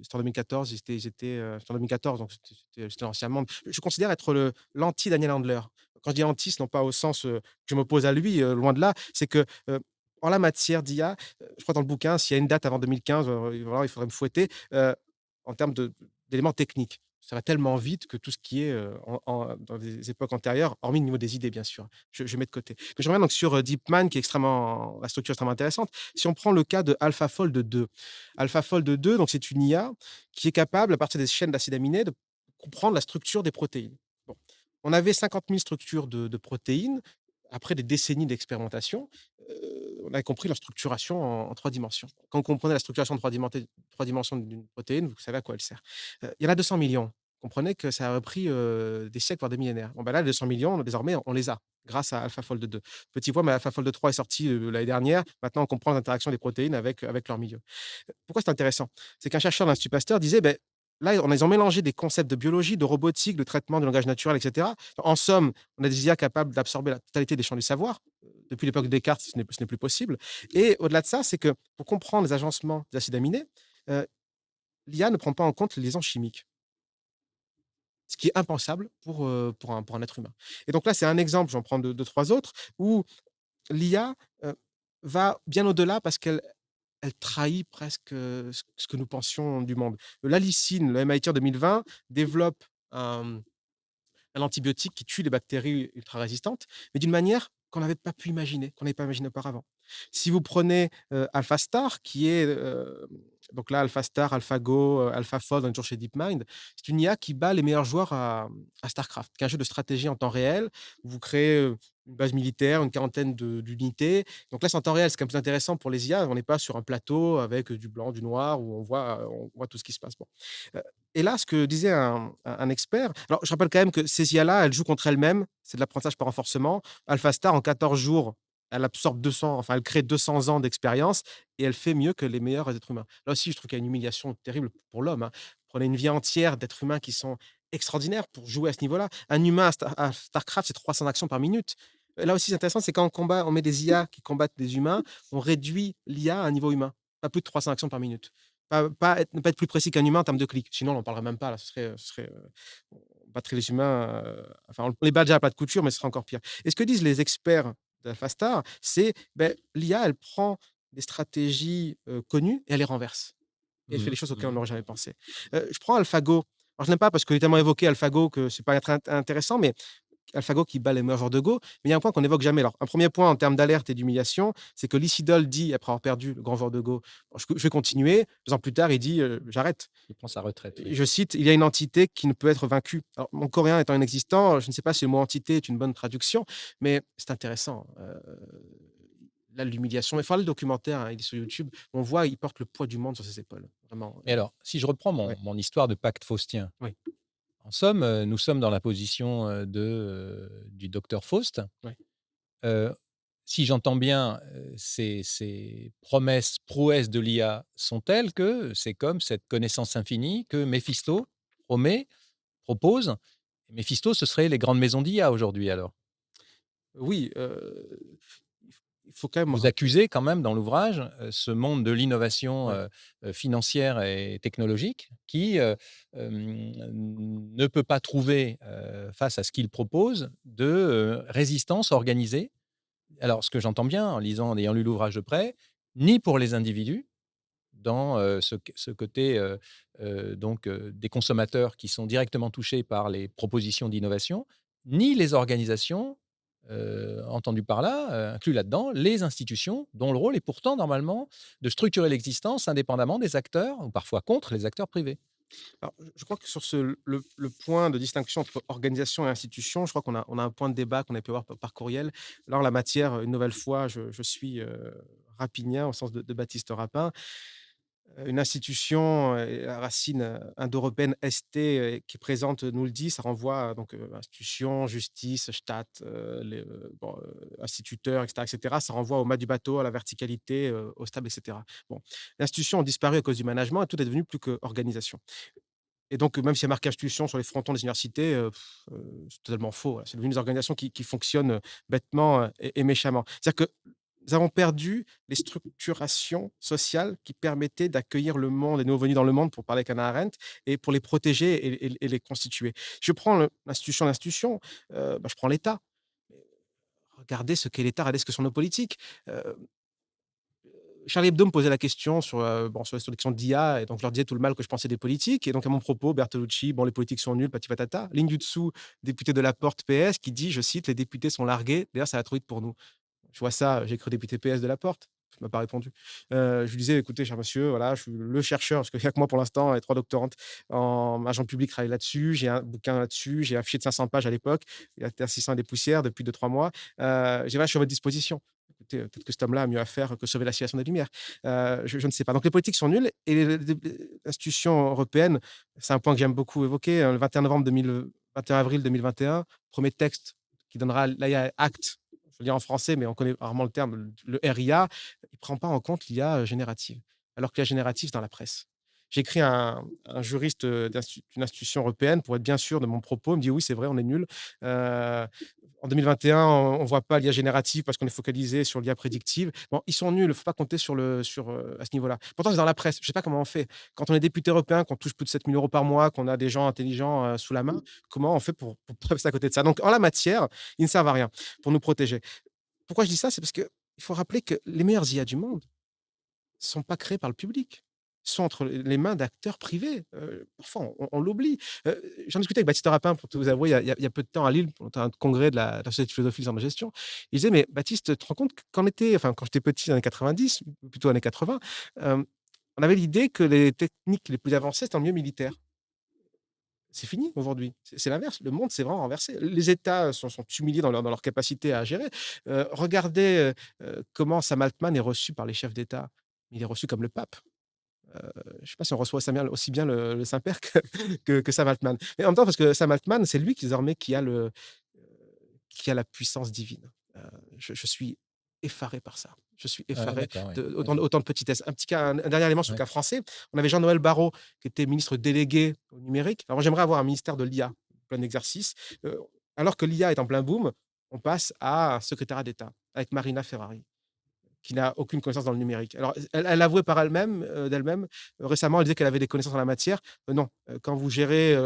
B: c'était en 2014, c'était en 2014, donc c'était l'ancien monde. Je considère être l'anti-Daniel Handler. Quand je dis anti, ce non pas au sens, je m'oppose à lui, loin de là. C'est que, en la matière d'IA, je crois dans le bouquin, s'il y a une date avant 2015, voilà, il faudrait me fouetter, en termes d'éléments techniques. Ça va tellement vite que tout ce qui est, dans des époques antérieures, hormis le niveau des idées bien sûr, je mets de côté. Mais je reviens donc sur, DeepMind qui est extrêmement la structure est extrêmement intéressante. Si on prend le cas de AlphaFold 2. AlphaFold 2, donc c'est une IA qui est capable, à partir des chaînes d'acides aminés, de comprendre la structure des protéines. Bon, on avait 50 000 structures de protéines. Après des décennies d'expérimentation, on avait compris leur structuration en 3 dimensions. Quand vous comprenez la structuration en 3 dimensions d'une protéine, vous savez à quoi elle sert. Il y en a 200 millions. Comprenez que ça aurait pris, des siècles, voire des millénaires. Bon, ben là, les 200 millions, désormais, on les a grâce à AlphaFold 2. Petit point, mais AlphaFold 3 est sorti, l'année dernière. Maintenant, on comprend l'interaction des protéines avec leur milieu. Pourquoi c'est intéressant? C'est qu'un chercheur de l'Institut Pasteur disait, ben là, ils ont mélangé des concepts de biologie, de robotique, de traitement du langage naturel, et cetera. En somme, on a des IA capables d'absorber la totalité des champs du savoir. Depuis l'époque de Descartes, ce n'est plus possible et au-delà de ça, c'est que pour comprendre les agencements des acides aminés, heu, l'IA ne prend pas en compte les liaisons chimiques, ce qui est impensable pour un être humain et donc là, c'est un exemple, j'en prends 2-3 autres, où l'IA, va bien au-delà parce qu'elle trahit presque, ce que nous pensions du monde. L'Alicine, le MIT en 2020 développe un antibiotique qui tue les bactéries ultra résistantes, mais d'une manière qu'on n'avait pas pu imaginer, qu'on n'avait pas imaginé auparavant. Si vous prenez, AlphaStar qui est, donc là AlphaStar, AlphaGo, AlphaFold, on est toujours chez DeepMind, c'est une IA qui bat les meilleurs joueurs à StarCraft, qui est un jeu de stratégie en temps réel, où vous créez, une base militaire, une quarantaine d'unités. Donc là, c'est en temps réel, c'est quand même plus intéressant pour les IA, on n'est pas sur un plateau avec, du blanc, du noir, où on voit tout ce qui se passe. Bon, heu et là, ce que disait un expert, alors je rappelle quand même que ces IA-là, elles jouent contre elles-mêmes, c'est de l'apprentissage par renforcement. AlphaStar, en 14 jours, elle absorbe 200, enfin, elle crée 200 ans d'expérience et elle fait mieux que les meilleurs êtres humains. Là aussi, je trouve qu'il y a une humiliation terrible pour l'homme, hein. Prenez une vie entière d'êtres humains qui sont extraordinaires pour jouer à ce niveau-là. Un humain à StarCraft, c'est 300 actions par minute. Là aussi, c'est intéressant, c'est quand on combat, on met des IA qui combattent des humains, on réduit l'IA à un niveau humain. Pas plus de 300 actions par minute. Ne pas être plus précis qu'un humain en termes de clics. Sinon, on n'en parlerait même pas là, on battrait les humains, enfin, on les bat déjà à plat de couture, mais ce serait encore pire et ce que disent les experts d'AlphaStar, c'est, beh, l'IA, elle prend des stratégies, connues et elle les renverse et elle fait
A: Mmh
B: des choses auxquelles on
A: mh.
B: n'aurait jamais pensé. Je prends AlphaGo. Alors je n'aime pas parce qu'il est tellement évoqué AlphaGo que c'est pas très intéressant, mais AlphaGo qui bat les meilleurs joueurs de Go. Mais il y a un point qu'on n'évoque jamais. Alors, un premier point en termes d'alerte et d'humiliation, c'est que Lysidol dit, après avoir perdu le grand joueur de Go: «Bon, je vais continuer». 2 ans plus tard, il dit: «J'arrête».
A: Il prend sa retraite,
B: Et
A: oui.
B: je cite: «Il y a une entité qui ne peut être vaincue». Alors, mon coréen étant inexistant, je ne sais pas si le mot entité est une bonne traduction, mais c'est intéressant. Là, l'humiliation. Il faut regarder le documentaire, hein, il est sur YouTube. On voit, il porte le poids du monde sur ses épaules. Vraiment,
A: Et alors, si je reprends
B: ouais,
A: mon histoire de pacte faustien,
B: oui,
A: en somme, nous sommes dans la position, du docteur Faust.
B: oui.
A: Heu, Si j'entends bien, ces promesses, prouesses de l'IA sont telles que c'est comme cette connaissance infinie que Méphisto promet, propose. Méphisto, ce serait les grandes maisons d'IA aujourd'hui alors?
B: Oui, il faut quand même
A: Vous accusez quand même dans l'ouvrage, ce monde de l'innovation,
B: ouais.
A: financière et technologique qui, ne peut pas trouver, face à ce qu'il propose de, résistance organisée. Alors ce que j'entends bien en lisant en ayant lu l'ouvrage de près, ni pour les individus dans, ce côté, donc, des consommateurs qui sont directement touchés par les propositions d'innovation, ni les organisations, entendues par là, inclus là-dedans les institutions dont le rôle est pourtant normalement de structurer l'existence indépendamment des acteurs ou parfois contre les acteurs privés.
B: Alors, je crois que sur le point de distinction entre organisation et institution, je crois qu'on a un point de débat qu'on a pu avoir par courriel. Là, en la matière, une nouvelle fois, je suis, rapinien au sens de Baptiste Rapin. Une institution, à racine, indo-européenne ST, qui est présente, nous le dit, ça renvoie donc, institution, justice, Staat, instituteur, et cetera. Ça renvoie au mât du bateau, à la verticalité, au stable, et cetera. Bon, les institutions ont disparu à cause du management et tout est devenu plus que organisation. Et donc, même s'il y a marqué institution sur les frontons des universités, c'est totalement faux, voilà. C'est devenu des organisations qui fonctionnent, bêtement, et méchamment. C'est-à-dire que nous avons perdu les structurations sociales qui permettaient d'accueillir le monde, les nouveaux venus dans le monde, pour parler avec Hannah Arendt, et pour les protéger et les constituer. Je prends l'institution, je prends l'État. Regardez ce qu'est l'État, regardez ce que sont nos politiques. Heu Charlie Hebdo me posait la question sur, sur les questions d'IA, et donc je leur disais tout le mal que je pensais des politiques, et donc à mon propos, Bertolucci: «Bon, les politiques sont nuls, patati patata». Ligne du dessous, député de la Porte PS qui dit, je cite: «Les députés sont largués, d'ailleurs ça va trop vite pour nous». Je vois ça, j'ai cru député PS de la Porte. Il m'a pas répondu. Je lui disais: «Écoutez, cher monsieur, voilà, je suis le chercheur», parce qu'il y a que moi pour l'instant et 3 doctorantes en agent public travaillent là-dessus. J'ai un bouquin là-dessus, j'ai un fichier de 500 pages à l'époque. Il a été assistant des poussières depuis 2 3 mois. J'ai voilà, je suis à votre disposition. Écoutez, peut-être que cet homme-là a mieux à faire que sauver la civilisation des Lumières. Je ne sais pas. Donc les politiques sont nulles, et les institutions européennes, c'est un point que j'aime beaucoup évoquer, le 21 novembre 21 avril 2021, premier texte qui donnera l'AI Act, je le dire en français, mais on connaît rarement le terme, le RIA, il ne prend pas en compte l'IA générative, alors que l'IA générative, c'est dans la presse. J'ai écrit à un juriste d'une institution européenne pour être bien sûr de mon propos. Il me dit: «Oui, c'est vrai, on est nul. En 2021, on ne voit pas l'IA générative parce qu'on est focalisé sur l'IA prédictive». Bon, ils sont nuls, il ne faut pas compter à ce niveau-là. Pourtant, c'est dans la presse. Je ne sais pas comment on fait. Quand on est député européen, qu'on touche plus de 7 000 € par mois, qu'on a des gens intelligents sous la main, comment on fait pour passer à côté de ça? Donc, en la matière, ils ne servent à rien pour nous protéger. Pourquoi je dis ça? C'est parce qu'il faut rappeler que les meilleures IA du monde ne sont pas créées par le public, sont entre les mains d'acteurs privés. Parfois, on l'oublie. J'en discutais avec Baptiste Rapin, pour tout vous avouer, il y a peu de temps à Lille, pour un congrès de la Société de philosophie de gestion. Il disait: «Mais Baptiste, tu te rends compte que quand j'étais petit, dans les années 90, ou plutôt années 80, on avait l'idée que les techniques les plus avancées, c'était dans le milieu militaire». C'est fini aujourd'hui. C'est l'inverse. Le monde s'est vraiment renversé. Les États sont humiliés dans leur capacité à gérer. Regardez, comment Sam Altman est reçu par les chefs d'État. Il est reçu comme le pape. Je ne sais pas si on reçoit aussi bien le Saint-Père que Sam Altman. Mais en même temps, parce que Sam Altman, c'est lui qui désormais qui a la puissance divine. Je suis effaré par ça. Je suis effaré
A: D'accord, oui.
B: de
A: Oui,
B: autant de petitesse. Un dernier élément sur le
A: oui.
B: cas français. On avait Jean-Noël Barrot qui était ministre délégué au numérique. Alors moi, j'aimerais avoir un ministère de l'IA, plein exercice. Alors que l'IA est en plein boom, on passe à un secrétariat d'État avec Marina Ferrari, qui n'a aucune connaissance dans le numérique. Alors, elle avouait par elle-même, d'elle-même, récemment, elle disait qu'elle avait des connaissances en la matière. Non, quand vous gérez,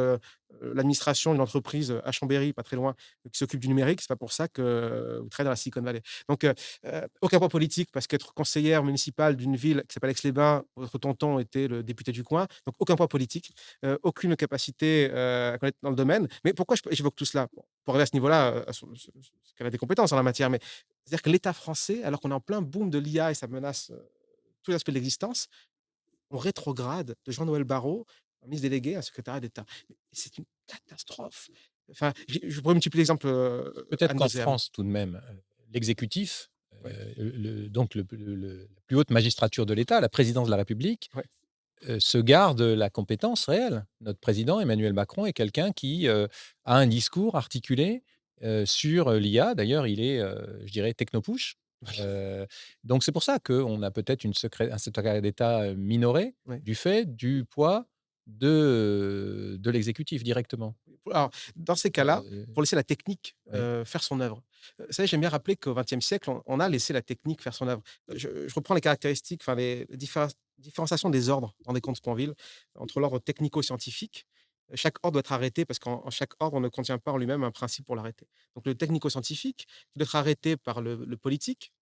B: l'administration d'une entreprise, à Chambéry, pas très loin, qui s'occupe du numérique, c'est pas pour ça que vous travaillez dans la Silicon Valley. Donc, aucun poids politique, parce qu'être conseillère municipale d'une ville qui s'appelle Aix-les-Bains, votre tonton était le député du coin, donc aucun poids politique, aucune capacité, à connaître dans le domaine. Mais pourquoi j'évoque tout cela? Bon, pour arriver à ce niveau-là, à son qu'elle a des compétences en la matière, mais c'est-à-dire que l'État français, alors qu'on est en plein boom de l'IA et ça menace, tous les aspects de l'existence, on rétrograde de Jean-Noël Barrot, un ministre délégué, à secrétariat d'État. Mais c'est une catastrophe. Enfin, je pourrais multiplier l'exemple,
A: Peut-être
B: ad
A: qu'en
B: nauseam.
A: France, tout de même, l'exécutif,
B: Ouais,
A: donc la plus haute magistrature de l'État, la présidence de la République,
B: ouais.
A: se garde la compétence réelle. Notre président Emmanuel Macron est quelqu'un qui, a un discours articulé, sur, l'IA. D'ailleurs, il est, je dirais techno-push. Heu, donc c'est pour ça qu'on a peut-être un secrétariat d'État, minoré
B: Ouais.
A: du fait du poids de l'exécutif directement.
B: Alors, dans ces cas-là,
A: Heu,
B: pour laisser la technique,
A: oui.
B: faire son œuvre. Vous savez, j'aime bien rappeler qu'au XXe siècle, on a laissé la technique faire son œuvre. Je reprends les caractéristiques, enfin les différenciations des ordres, dans des comptes Sponville, entre l'ordre technico-scientifique. Chaque ordre doit être arrêté parce qu'en chaque ordre ne contient pas en lui-même un principe pour l'arrêter. Donc le technico-scientifique, il doit être arrêté par le politique,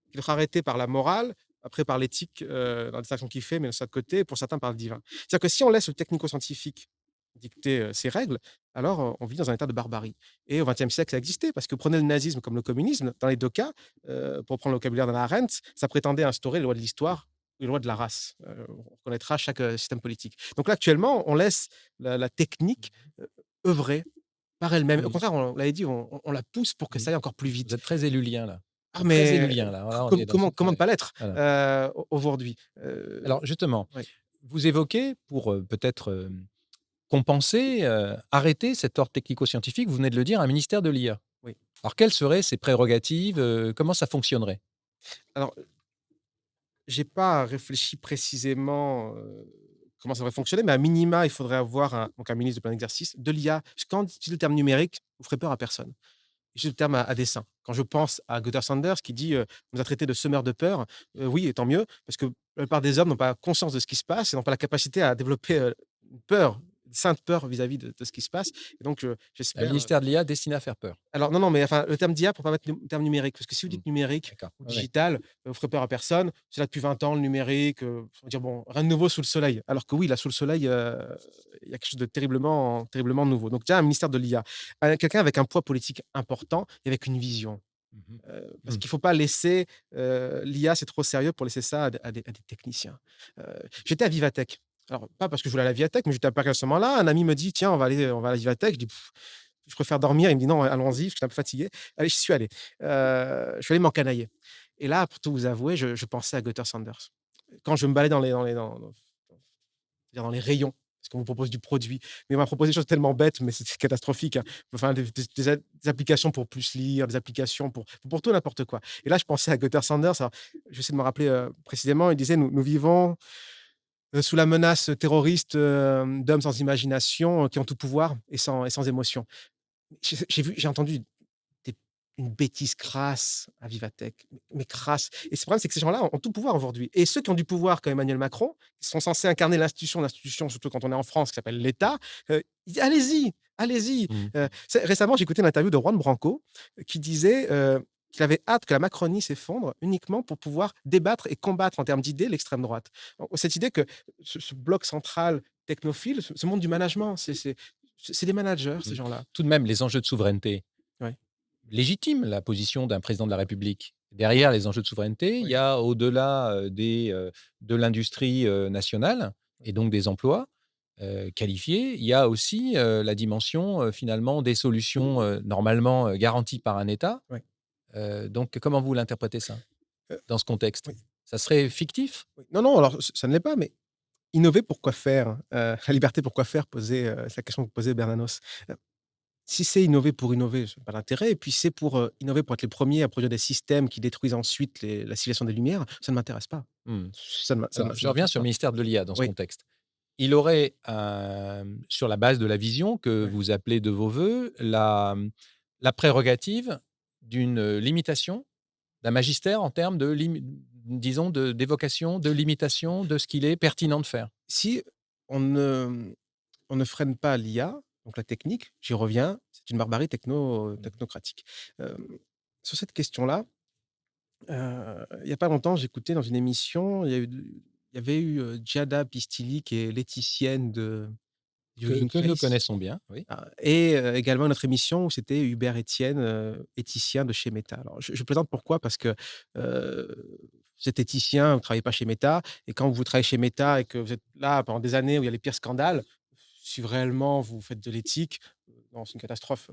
B: il doit être arrêté par la morale, après par l'éthique, dans la distinction qu'il fait, mais de ça de côté, et pour certains par le divin. C'est-à-dire que si on laisse le technico-scientifique dicter, ses règles, alors, on vit dans un état de barbarie. Et au XXe siècle, ça existait parce que prenez le nazisme comme le communisme, dans les 2 cas, pour prendre le vocabulaire d'Hannah Arendt, ça prétendait instaurer les lois de l'histoire les lois de la race. On reconnaîtra chaque, système politique. Donc là, actuellement, on laisse la technique, œuvrer par elle-même. Au
A: Oui.
B: contraire, on l'avait dit, on la pousse pour que
A: Mmh.
B: ça aille encore plus
A: Vous
B: vite.
A: êtes très élulien là. Vous
B: Ah
A: êtes très
B: mais
A: élulien là. Voilà, on
B: co
A: est dans
B: comment
A: une
B: comment ne pas l'être,
A: voilà.
B: aujourd'hui?
A: Alors justement,
B: Oui,
A: vous évoquez pour, peut-être, compenser, arrêter cet ordre technico-scientifique, vous venez de le dire, un ministère de l'IA.
B: oui.
A: Alors quelles seraient ses prérogatives, comment ça fonctionnerait?
B: Alors, j'ai pas réfléchi précisément, comment ça va fonctionner, mais à minima, il faudrait avoir un ministre de plein exercice, de l'IA. Parce que quand on utilise le terme numérique, vous ferez peur à personne. Juste le terme à dessein. Quand je pense à Gunther Sanders qui dit, «On nous a traités de semeurs de peur», oui et tant mieux, parce que la plupart des hommes n'ont pas conscience de ce qui se passe et n'ont pas la capacité à développer, une peur, une sainte peur vis-à-vis de ce qui se passe et donc
A: Un
B: j'espère,
A: ministère de l'IA destiné à faire peur.
B: alors non, non, mais enfin, le terme d'IA pour pas mettre le terme numérique, parce que si vous
A: Mmh.
B: dites numérique
A: D'accord.
B: ou
A: Ouais, ouais.
B: digital, vous ferez peur à personne. C'est là depuis 20 ans le numérique, on va dire: «Bon, rien de nouveau sous le soleil». Alors que oui, là, sous le soleil, il y a quelque chose de terriblement nouveau. Donc déjà un ministère de l'IA, quelqu'un avec un poids politique important et avec une vision.
A: Mmh mh.
B: Parce
A: Mmh.
B: qu'il ne faut pas laisser, l'IA, c'est trop sérieux pour laisser ça à des techniciens. Heu, J'étais à Vivatech. Alors pas parce que je voulais aller à la Vivatech, mais j'étais à Paris à ce moment-là. Un ami me dit: «Tiens, on va à la Vivatech». Je dis: «Je préfère dormir». Il me dit: «Non, allons-y», parce que j'étais un peu fatigué. Allez, j'y suis allé. Je suis allé m'encanailler et là, pour tout vous avouer, je pensais à Gunther Sanders. Quand je me baladais dans les rayons, parce qu'on vous propose du produit. Mais on m'a proposé des choses tellement bêtes, mais c'est catastrophique, hein. Enfin, des applications pour plus lire, des applications pour tout et n'importe quoi. Et là, je pensais à Gunther Sanders. Alors, je vais essayer de me rappeler, précisément. Il disait: «Nous vivons, sous la menace terroriste, d'hommes sans imagination, qui ont tout pouvoir et sans émotion». J'ai entendu des une bêtise crasse à Vivatech, mais crasse. Et ce problème, c'est que ces gens-là ont tout pouvoir aujourd'hui. Et ceux qui ont du pouvoir, comme Emmanuel Macron, qui sont censés incarner l'institution, surtout quand on est en France, qui s'appelle l'État, ils disent: «Allez-y, allez-y!»
A: Mmh.
B: Récemment, j'ai écouté une interview de Juan Branco, qui disait, qu'il avait hâte que la Macronie s'effondre uniquement pour pouvoir débattre et combattre en termes d'idées l'extrême droite. Cette idée que ce bloc central technophile, ce monde du management, c'est des managers, ces
A: Mmh.
B: gens-là.
A: Tout de même, les enjeux de souveraineté
B: Ouais,
A: légitiment la position d'un président de la République. Derrière les enjeux de souveraineté, il
B: oui,
A: y a au-delà, de l'industrie, nationale et donc des emplois, qualifiés, il y a aussi, la dimension, finalement des solutions, normalement, garanties par un État.
B: ouais.
A: Donc comment vous l'interprétez ça,
B: Heu,
A: dans ce contexte?
B: oui,
A: Ça serait fictif?
B: oui. Non, non, alors ça ne l'est pas, mais innover pourquoi faire? La liberté pourquoi faire? C'est la question que posait Bernanos. Heu, Si c'est innover pour innover, je vois pas l'intérêt. Et puis si c'est pour, innover pour être les premiers à produire des systèmes qui détruisent ensuite la civilisation des Lumières, ça ne m'intéresse pas.
A: Mmh.
B: Ça
A: Alors,
B: ne
A: je reviens
B: m'intéresse
A: sur le
B: pas.
A: ministère de l'IA dans ce
B: Oui,
A: contexte. Il aurait, sur la base de la vision que
B: ouais.
A: vous appelez de vos vœux, la prérogative d'une, limitation, d'un magistère en termes de disons d'évocation, de limitation de ce qu'il est pertinent de faire.
B: Si on ne on ne freine pas l'IA, donc la technique, j'y reviens, c'est une barbarie
A: Mmh.
B: technocratique. Sur cette question-là, il y a pas longtemps, j'écoutais dans une émission, il y avait eu, Giada Pistilli qui est l'éthicienne du Hugging
A: Que nous
B: Face,
A: connaissons bien, oui.
B: et également une autre émission où c'était Hubert Etienne, éthicien de chez Meta. Alors je plaisante pourquoi? Parce que, vous êtes éthicien, vous ne travaillez pas chez Meta et quand vous travaillez chez Meta et que vous êtes là pendant des années où il y a les pires scandales, si réellement vous faites de l'éthique, non, c'est une catastrophe,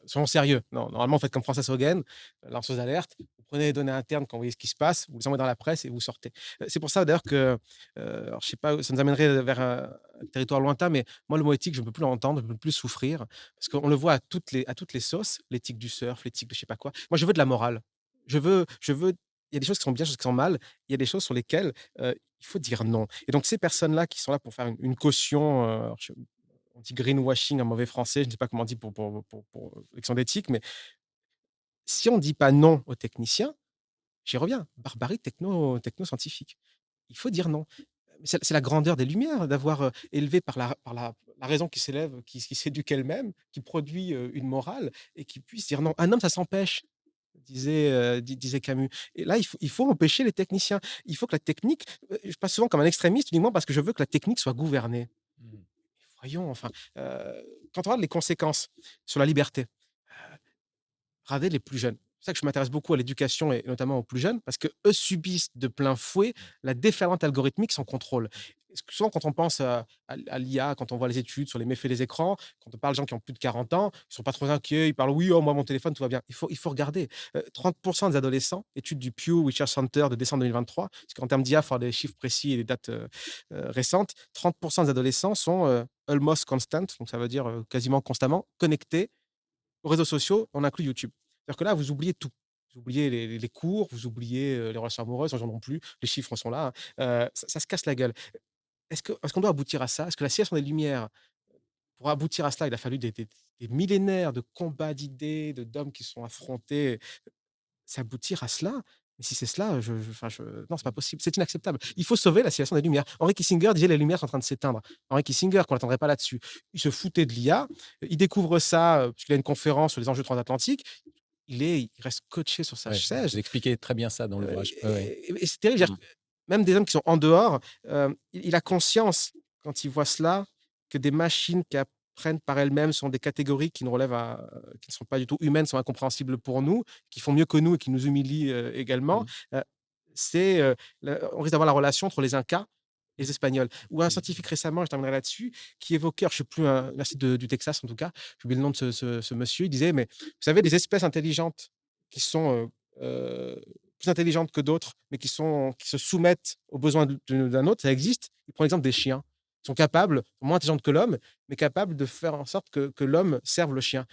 B: soyons sérieux. Non, normalement, vous faites comme Frances Haugen, lanceuse d'alerte, vous prenez les données internes quand vous voyez ce qui se passe, vous les envoyez dans la presse et vous sortez. C'est pour ça d'ailleurs que, alors je sais pas, ça nous amènerait vers un territoire lointain, mais moi le mot éthique, je ne peux plus l'entendre, je ne peux plus souffrir parce qu'on le voit à toutes les sauces, l'éthique du surf, l'éthique de je sais pas quoi. Moi, je veux de la morale. Je veux il y a des choses qui sont bien, des choses qui sont mal, il y a des choses sur lesquelles, il faut dire non. Et donc ces personnes-là qui sont là pour faire une caution, alors on dit greenwashing en mauvais français, je ne sais pas comment on dit pour l'élection d'éthique, mais si on ne dit pas non aux techniciens, j'y reviens, barbarie techno-scientifique. Il faut dire non. C'est la grandeur des Lumières d'avoir, élevé par la raison qui s'élève, qui s'éduque elle-même, qui produit, une morale et qui puisse dire non. Un homme, ça s'empêche, disait Camus. Et là, il faut empêcher les techniciens. Il faut que la technique, je passe souvent comme un extrémiste uniquement parce que je veux que la technique soit gouvernée.
A: Mmh.
B: Voyons, enfin, quand on regarde les conséquences sur la liberté, regardez les plus jeunes. pour ça que je m'intéresse beaucoup à l'éducation et notamment aux plus jeunes, parce qu'eux subissent de plein fouet la déferlante algorithmique sans contrôle. Parce que souvent, quand on pense à l'IA, quand on voit les études sur les méfaits des écrans, quand on parle de gens qui ont plus de 40 ans, ils sont pas trop inquiets, ils parlent: «Oui, oh moi mon téléphone, tout va bien». Il faut regarder, 30 des adolescents, étude du Pew Research Center de décembre 2023, parce qu'en termes d'IA, il faut avoir des chiffres précis et des dates, récentes. 30 des adolescents sont, almost constant, donc ça veut dire, quasiment constamment connectés aux réseaux sociaux, on inclut YouTube. C'est-à-dire que là, vous oubliez tout. Vous oubliez les cours, vous oubliez, les relations amoureuses, j'en ai plus, les chiffres sont là, hein, ça se casse la gueule. Est-ce qu'on doit aboutir à ça? Est-ce que la science des Lumières, pour aboutir à cela, il a fallu des millénaires de combats d'idées, d'hommes qui se sont affrontés, c'est aboutir à cela? Mais si c'est cela, enfin, non, c'est pas possible, c'est inacceptable. Il faut sauver la civilisation des Lumières. Henry Kissinger disait: «Les Lumières sont en train de s'éteindre». Henry Kissinger, qu'on l'attendrait pas là-dessus. Il se foutait de l'IA, il découvre ça, puisqu'il a une conférence sur les enjeux transatlantiques. Il reste scotché sur sa
A: Ouais, vous
B: chaise,
A: expliquez très bien ça dans l'ouvrage. Ouais, ouais.
B: et c'est terrible. C'est-à-dire
A: Mmh.
B: que même des hommes qui sont en dehors, il a conscience, quand il voit cela, que des machines qui apprennent par elles-mêmes sont des catégories qui ne sont pas du tout humaines, sont incompréhensibles pour nous, qui font mieux que nous et qui nous humilient, également.
A: Mmh.
B: Heu, on risque d'avoir la relation entre les Incas et les Espagnols. Ou un
A: Mmh.
B: scientifique récemment, je terminerai là-dessus, qui évoquait, alors je ne sais plus, merci du Texas en tout cas, j'ai oublié le nom de ce monsieur, il disait: «Mais vous savez, des espèces intelligentes qui sont, plus intelligentes que d'autres, mais qui se soumettent aux besoins d'un autre, ça existe». Il prend l'exemple des chiens. Ils sont capables, moins intelligentes que l'homme, mais capables de faire en sorte que l'homme serve le chien.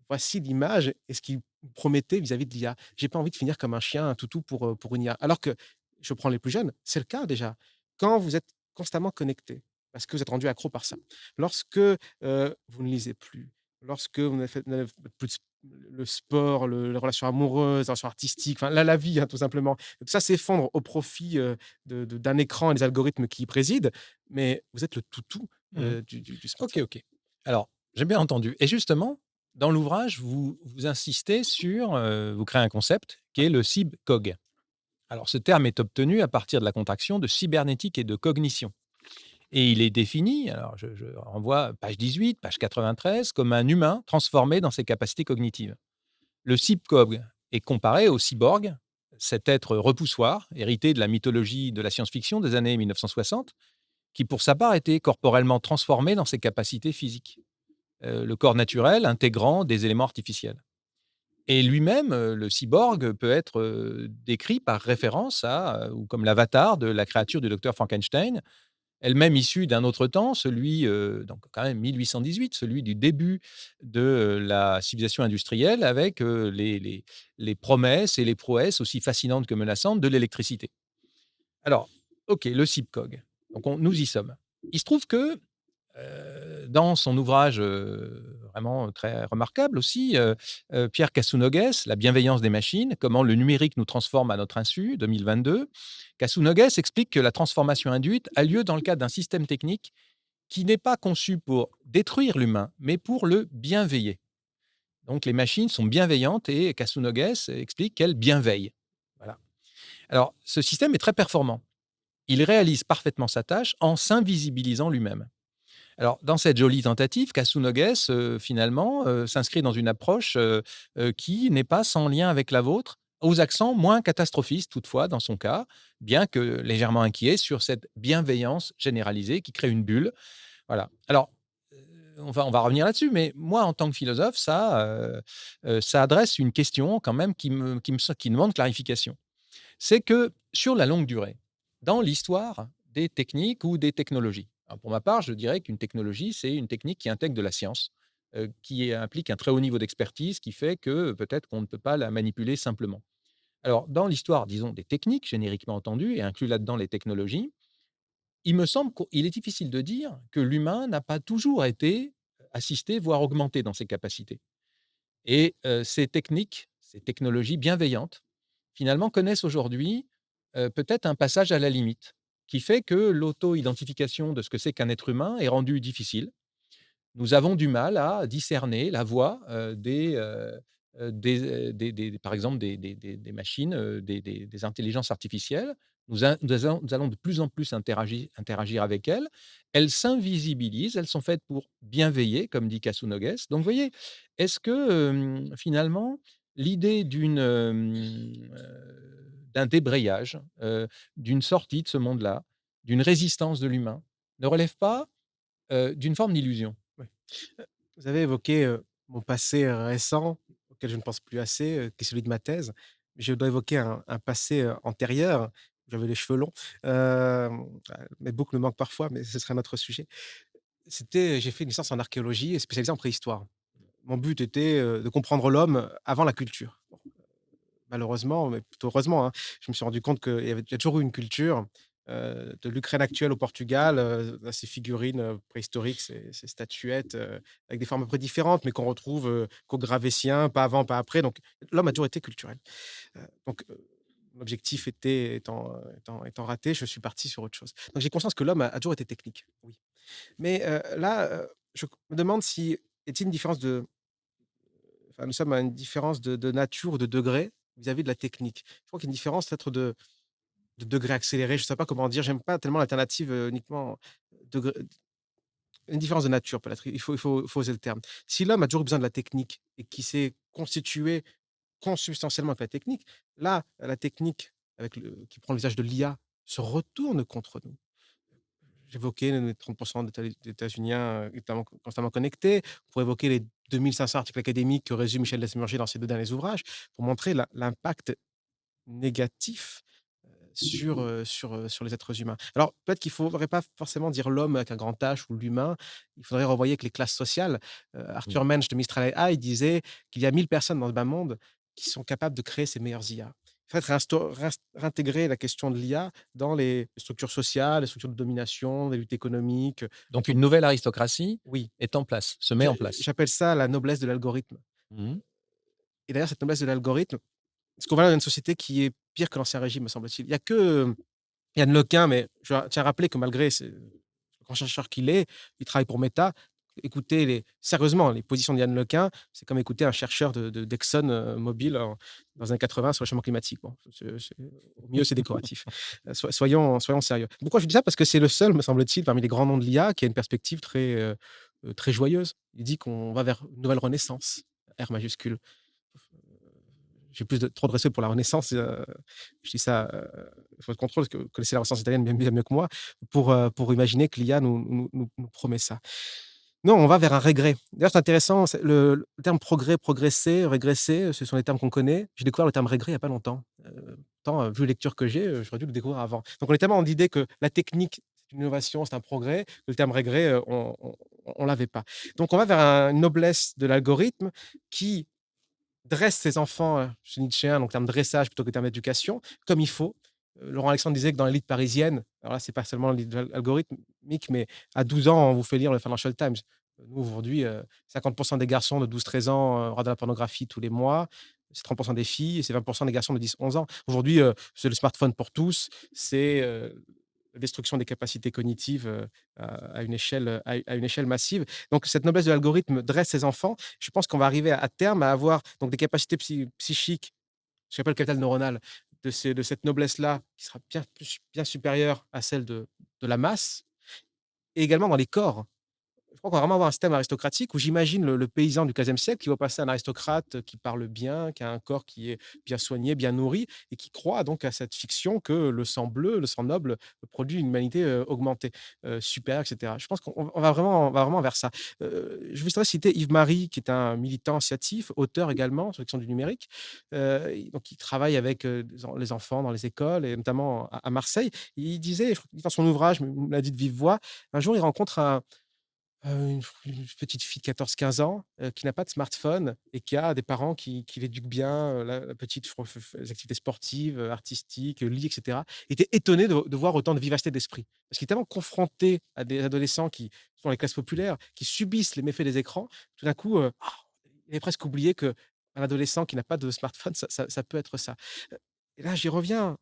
B: Voici l'image et ce qu'il promettait vis-à-vis de l'IA. J'ai pas envie de finir comme un chien, un toutou pour une IA. Alors que, je prends les plus jeunes, c'est le cas déjà. Quand vous êtes constamment connecté, parce que vous êtes rendu accro par ça, lorsque, vous ne lisez plus, lorsque vous n'avez plus le sport, les relations amoureuses, les relations artistiques, enfin la vie, hein, tout simplement. Tout ça s'effondre au profit, d'un écran et des algorithmes qui y président, mais vous êtes le toutou,
A: Mmh.
B: du
A: OK,
B: smartphone.
A: OK. Alors, j'ai bien entendu et justement, dans l'ouvrage, vous insistez sur, vous créez un concept qui est le CybCog. Alors ce terme est obtenu à partir de la contraction de cybernétique et de cognition et il est défini, alors je renvoie page 18, page 93, comme un humain transformé dans ses capacités cognitives. Le CybCog est comparé au cyborg, cet être repoussoir, hérité de la mythologie de la science-fiction des années 1960, qui pour sa part était corporellement transformé dans ses capacités physiques. Le corps naturel intégrant des éléments artificiels. Et lui-même, le cyborg peut être, décrit par référence à, ou comme l'avatar de la créature du docteur Frankenstein, elle-même issue d'un autre temps, celui, donc quand même 1818, celui du début de, la civilisation industrielle avec, les promesses et les prouesses aussi fascinantes que menaçantes de l'électricité. Alors, OK, le cyborg, donc nous y sommes. Il se trouve que dans son ouvrage, vraiment très remarquable aussi, Pierre Casounogues, «La bienveillance des machines, comment le numérique nous transforme à notre insu», 2022. Casounogues explique que la transformation induite a lieu dans le cadre d'un système technique qui n'est pas conçu pour détruire l'humain, mais pour le bienveiller. Donc les machines sont bienveillantes et Casounogues explique qu'elles bienveillent. Voilà. Alors ce système est très performant. Il réalise parfaitement sa tâche en s'invisibilisant lui-même. Alors, dans cette jolie tentative, Casounogues, finalement, s'inscrit dans une approche, qui n'est pas sans lien avec la vôtre, aux accents moins catastrophistes toutefois dans son cas, bien que légèrement inquiet sur cette bienveillance généralisée qui crée une bulle. Voilà. Alors, on va revenir là-dessus, mais moi, en tant que philosophe, ça adresse une question quand même qui demande clarification. C'est que sur la longue durée, dans l'histoire des techniques ou des technologies, alors pour ma part, je dirais qu'une technologie, c'est une technique qui intègre de la science, qui implique un très haut niveau d'expertise, qui fait que peut-être qu'on ne peut pas la manipuler simplement. Alors, dans l'histoire, disons, des techniques, génériquement entendues, et inclus là-dedans les technologies, il me semble qu'il est difficile de dire que l'humain n'a pas toujours été assisté, voire augmenté dans ses capacités. Et ces techniques, ces technologies bienveillantes, finalement, connaissent aujourd'hui, peut-être un passage à la limite, qui fait que l'auto-identification de ce que c'est qu'un être humain est rendue difficile. Nous avons du mal à discerner la voix, des par exemple, des machines, des intelligences artificielles. Nous allons de plus en plus interagir avec elles. Elles s'invisibilisent, elles sont faites pour bienveiller, comme dit Kasunoges. Donc vous voyez, est-ce que, finalement, l'idée d'un débrayage, d'une sortie de ce monde-là, d'une résistance de l'humain, ne relève pas, d'une forme d'illusion?
B: Oui. Vous avez évoqué, mon passé, récent, auquel je ne pense plus assez, qui est celui de ma thèse. Je dois évoquer un passé, antérieur. J'avais les cheveux longs, mes boucles me manquent parfois, mais ce serait un autre sujet. J'ai fait une licence en archéologie et spécialisée en préhistoire. Mon but était, de comprendre l'homme avant la culture. Bon, malheureusement, mais plutôt heureusement, hein, je me suis rendu compte qu'il y a toujours eu une culture, de l'Ukraine actuelle au Portugal, ces figurines, préhistoriques, ces statuettes, avec des formes à peu près différentes, mais qu'on retrouve, qu'au Gravétien, pas avant, pas après. Donc l'homme a toujours été culturel. L'objectif étant raté, je suis parti sur autre chose. Donc j'ai conscience que l'homme a toujours été technique, oui. Mais, là, je me demande si est-il une différence de enfin, nous sommes à une différence de nature ou de degré vis-à-vis de la technique. Je crois qu'il y a une différence peut-être de degré accéléré, je ne sais pas comment dire. J'aime pas tellement l'alternative, uniquement degré une différence de nature peut-être. Il faut oser le terme. Si l'homme a toujours eu besoin de la technique et qui s'est constitué consubstantiellement avec la technique, là, la technique avec le qui prend le visage de l'IA se retourne contre nous. J'évoquais les 30 d'États-Uniens, constamment connectés. Pour évoquer les 2 500 articles académiques que résume Michel Desmurger dans ses 2 derniers ouvrages, pour montrer l'impact négatif, sur les êtres humains. Alors peut-être qu'il ne faudrait pas forcément dire l'homme avec un grand H ou l'humain, il faudrait renvoyer que les classes sociales.
A: Mmh.
B: Arthur Mensch de Mistral AI disait qu'il y a 1000 personnes dans le bas monde qui sont capables de créer ces meilleures IA. Il faudrait réintégrer la question de l'IA dans les structures sociales, les structures de domination, les luttes économiques,
A: Donc
B: entre
A: une nouvelle aristocratie
B: oui,
A: est en place, se met en place.
B: j'appelle ça la noblesse de l'algorithme
A: Mmh.
B: et d'ailleurs cette noblesse de l'algorithme, ce qu'on va dans une société qui est pire que l'Ancien Régime, me semble-t-il. Il y a que Yann Lequin, mais je tiens à rappeler que malgré le grand chercheur qu'il est, il travaille pour Meta. Écouter sérieusement, les positions de Yann Lequin, c'est comme écouter un chercheur d'Exxon Mobil dans les années 80 sur le changement climatique. Bon, au mieux, c'est décoratif. Soyons sérieux. Pourquoi je dis ça? Parce que c'est le seul, me semble-t-il, parmi les grands noms de l'IA, qui a une perspective très joyeuse. Il dit qu'on va vers une nouvelle renaissance, R majuscule. J'ai trop de respect pour la Renaissance. Je dis ça sous votre contrôle, parce que vous connaissez la Renaissance italienne bien mieux que moi, pour imaginer que l'IA nous promet ça. Non, on va vers un régret. D'ailleurs, c'est intéressant, le terme progrès, progresser, régresser, ce sont des termes qu'on connaît. J'ai découvert le terme regret il n'y a pas longtemps. Pourtant, vu les lectures que j'ai, j'aurais dû le découvrir avant. Donc on est tellement dans l'idée que la technique, c'est une innovation, c'est un progrès, que le terme regret, on l'avait pas. Donc on va vers une noblesse de l'algorithme qui dresse ses enfants, chez Nietzschéen, donc terme dressage plutôt que terme d'éducation, comme il faut. Laurent Alexandre disait que dans l'élite parisienne, alors là, c'est pas seulement l'élite algorithmique, mais à 12 ans, on vous fait lire le Financial Times. Nous, aujourd'hui, 50 des garçons de 12-13 ans, regardent de la pornographie tous les mois. C'est 30 des filles et c'est 20 des garçons de 10-11 ans. Aujourd'hui, c'est le smartphone pour tous, c'est, la destruction des capacités cognitives, à une échelle massive. Donc cette noblesse de l'algorithme dresse ses enfants. Je pense qu'on va arriver à terme à avoir donc des capacités psychiques, ce qu'on appelle le capital neuronal, de cette noblesse-là, qui sera bien supérieure à celle de la masse et également dans les corps. Je crois qu'on va vraiment avoir un système aristocratique où j'imagine le paysan du XVe siècle qui va passer à un aristocrate qui parle bien, qui a un corps qui est bien soigné, bien nourri et qui croit donc à cette fiction que le sang bleu, le sang noble produit une humanité, augmentée, supérieure et cetera. Je pense qu'on va vraiment vers ça. Je voudrais citer Yves Marie qui est un militant associatif, auteur également sur la question du numérique, donc il travaille avec, les enfants dans les écoles et notamment à Marseille. Il disait, je crois dans son ouvrage, il me l'a dit de vive voix, un jour il rencontre une petite fille de 14-15 ans, qui n'a pas de smartphone et qui a des parents qui l'éduquent bien, la petite f les activités sportives, artistiques, lit et cetera. Il était étonné de voir autant de vivacité d'esprit. Parce qu'il est tellement confronté à des adolescents qui sont les classes populaires, qui subissent les méfaits des écrans, tout d'un coup, il avait presque oublié qu'un adolescent qui n'a pas de smartphone, ça peut être ça. Et là, j'y reviens,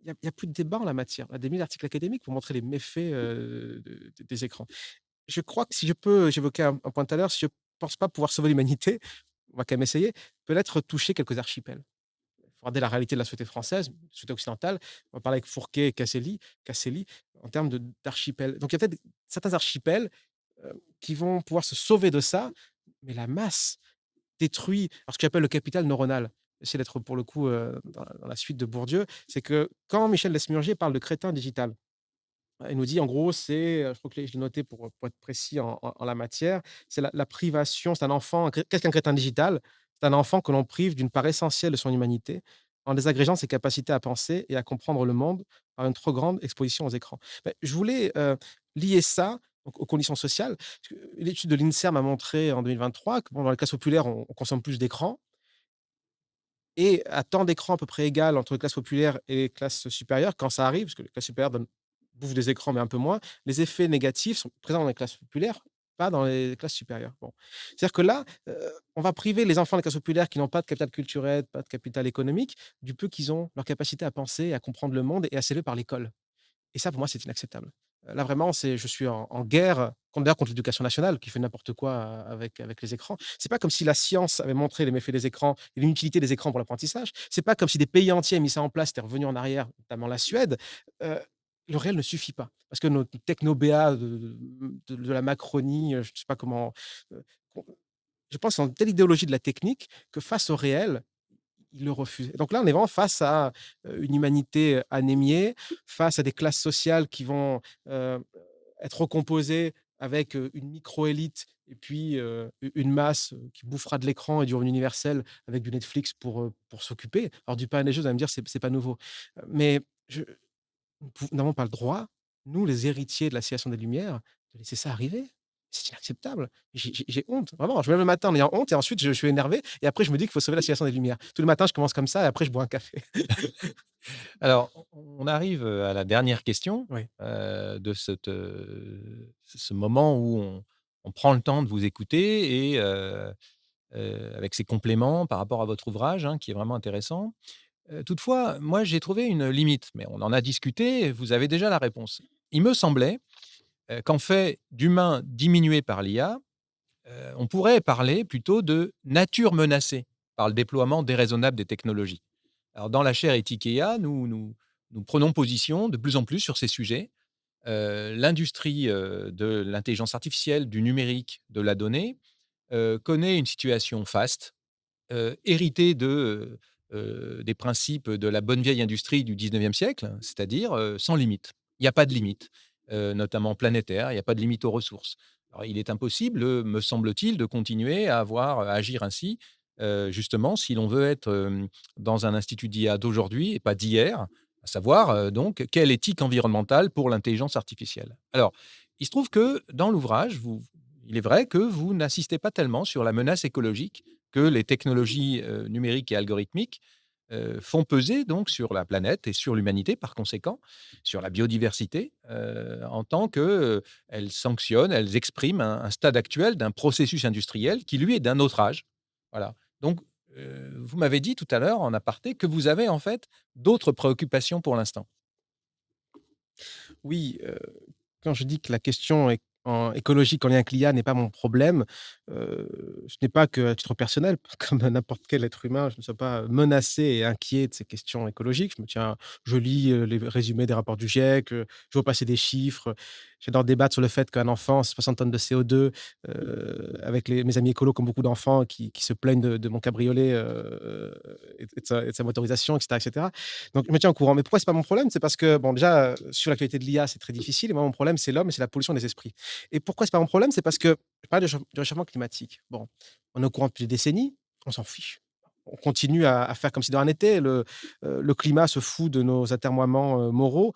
B: il y a plus de débat en la matière. On a des 1000 articles académiques pour montrer les méfaits, des écrans. Je crois que si je peux j'évoquais un point tout à l'heure, si je pense pas pouvoir sauver l'humanité, on va quand même essayer, peut-être toucher quelques archipels. Il faut regarder la réalité de la société française, société occidentale. On va parler avec Fourquet et Casselli en termes d'archipels. Donc il y a peut-être certains archipels, qui vont pouvoir se sauver de ça, mais la masse détruit alors ce que j'appelle le capital neuronal. J'essaie d'être pour le coup, dans la suite de Bourdieu. C'est que quand Michel Desmurger parle de crétin digital, il nous dit en gros c'est, je crois que je l'ai noté pour être précis en la matière, c'est la privation, c'est un enfant qu'est-ce qu'un crétin digital? C'est un enfant que l'on prive d'une part essentielle de son humanité, en désagrégeant ses capacités à penser et à comprendre le monde par une trop grande exposition aux écrans. Je voulais, lier ça aux conditions sociales, parce que l'étude de l'INSERM a montré en 2023 que bon, dans les classes populaires, on consomme plus d'écrans et à temps d'écran à peu près égal entre les classes populaires et les classes supérieures, quand ça arrive, parce que les classes supérieures bouffent des écrans, mais un peu moins, les effets négatifs sont présents dans les classes populaires, pas dans les classes supérieures. Bon. C'est-à-dire que là, on va priver les enfants des classes populaires qui n'ont pas de capital culturel, pas de capital économique, du peu qu'ils ont, leur capacité à penser, à comprendre le monde et à s'élever par l'école. Et ça, pour moi, c'est inacceptable. Là, vraiment, je suis en guerre contre l'éducation nationale qui fait n'importe quoi avec les écrans. C'est pas comme si la science avait montré les méfaits des écrans et l'inutilité des écrans pour l'apprentissage. C'est pas comme si des pays entiers avaient mis ça en place, étaient revenus en arrière, notamment la Suède. Heu, le réel ne suffit pas parce que nos techno-BA de la Macronie, je ne sais pas comment, qu'on je pense qu'ils ont une telle idéologie de la technique que face au réel, ils le refusent. Et donc là, on est vraiment face à, une humanité anémiée, face à des classes sociales qui vont, être recomposées avec, une micro-élite et puis, une masse, qui bouffera de l'écran et du revenu universel avec du Netflix pour s'occuper. Alors du pain et des choses, vous allez me dire, c'est pas nouveau. Mais je nous n'avons pas le droit, nous les héritiers de la civilisation des Lumières, de laisser ça arriver. C'est inacceptable. J'ai honte, vraiment. Je me lève le matin en ayant honte et ensuite je suis énervé et après je me dis qu'il faut sauver la civilisation des Lumières. Tous les matins, je commence comme ça et après je bois un café.
A: Alors, on arrive, à la dernière question,
B: Oui.
A: de ce moment où on prend le temps de vous écouter et avec ces compléments par rapport à votre ouvrage, hein, qui est vraiment intéressant. Toutefois, moi, j'ai trouvé une limite, mais on en a discuté et vous avez déjà la réponse. Il me semblait, qu'en fait d'humains diminués par l'IA, on pourrait parler plutôt de nature menacée par le déploiement déraisonnable des technologies. Alors dans la chaire éthique et IA, nous prenons position de plus en plus sur ces sujets. L'industrie, de l'intelligence artificielle, du numérique, de la donnée, connaît une situation faste, héritée des principes de la bonne vieille industrie du 19e siècle, c'est-à-dire, sans limite. Il y a pas de limite, notamment planétaire, il y a pas de limite aux ressources. Alors il est impossible, me semble-t-il, de continuer à agir ainsi, justement si l'on veut être, dans un institut d'IA d'aujourd'hui et pas d'hier, à savoir, donc quelle éthique environnementale pour l'intelligence artificielle? Alors, il se trouve que dans l'ouvrage, il est vrai que vous n'insistez pas tellement sur la menace écologique que les technologies, numériques et algorithmiques, font peser donc sur la planète et sur l'humanité par conséquent, sur la biodiversité, en tant que, elles sanctionnent, elles expriment un stade actuel d'un processus industriel qui lui est d'un autre âge. Voilà. Donc, vous m'avez dit tout à l'heure en aparté que vous avez en fait d'autres préoccupations pour l'instant.
B: Oui, quand je dis que la question écologique en lien avec l'IA n'est pas mon problème, ce n'est pas qu'à titre personnel, comme n'importe quel être humain, je ne sois pas menacé et inquiet de ces questions écologiques. Je lis, les résumés des rapports du GIEC, je vois passer des chiffres. J'adore débattre sur le fait qu'un enfant, c'est 60 tonnes de CO2, avec mes amis écolos comme beaucoup d'enfants qui se plaignent de mon cabriolet, et de sa motorisation et cetera et cetera. Donc je me tiens au courant. Mais pourquoi c'est pas mon problème? C'est parce que, bon, déjà, sur l'actualité de l'IA, c'est très difficile et moi, mon problème, c'est l'homme et c'est la pollution des esprits. Et pourquoi c'est pas mon problème? C'est parce que je parlais du réchauffement climatique. Bon, on est au courant depuis des décennies, on s'en fiche. On continue à faire comme si de rien n'était. Le climat se fout de nos atermoiements, moraux.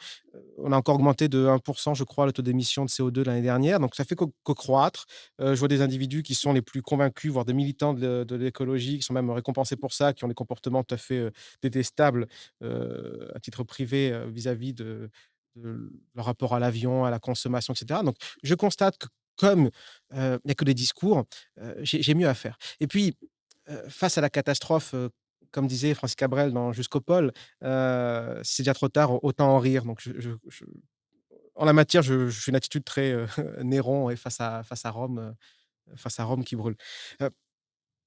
B: On a encore augmenté de 1 je crois, le taux d'émission de CO2 l'année dernière, donc ça fait que croître. Je vois des individus qui sont les plus convaincus, voire des militants de l'écologie, qui sont même récompensés pour ça, qui ont des comportements tout à fait, détestables, à titre privé, vis-à-vis de leur rapport à l'avion, à la consommation et cetera. Donc je constate que comme, il n'y a que des discours, j'ai mieux à faire. Et puis, face à la catastrophe, comme disait Francis Cabrel dans Jusqu'au pôle, si c'est déjà trop tard, autant en rire. Donc en la matière, je suis une attitude très, Néron et face à Rome qui brûle. Heu,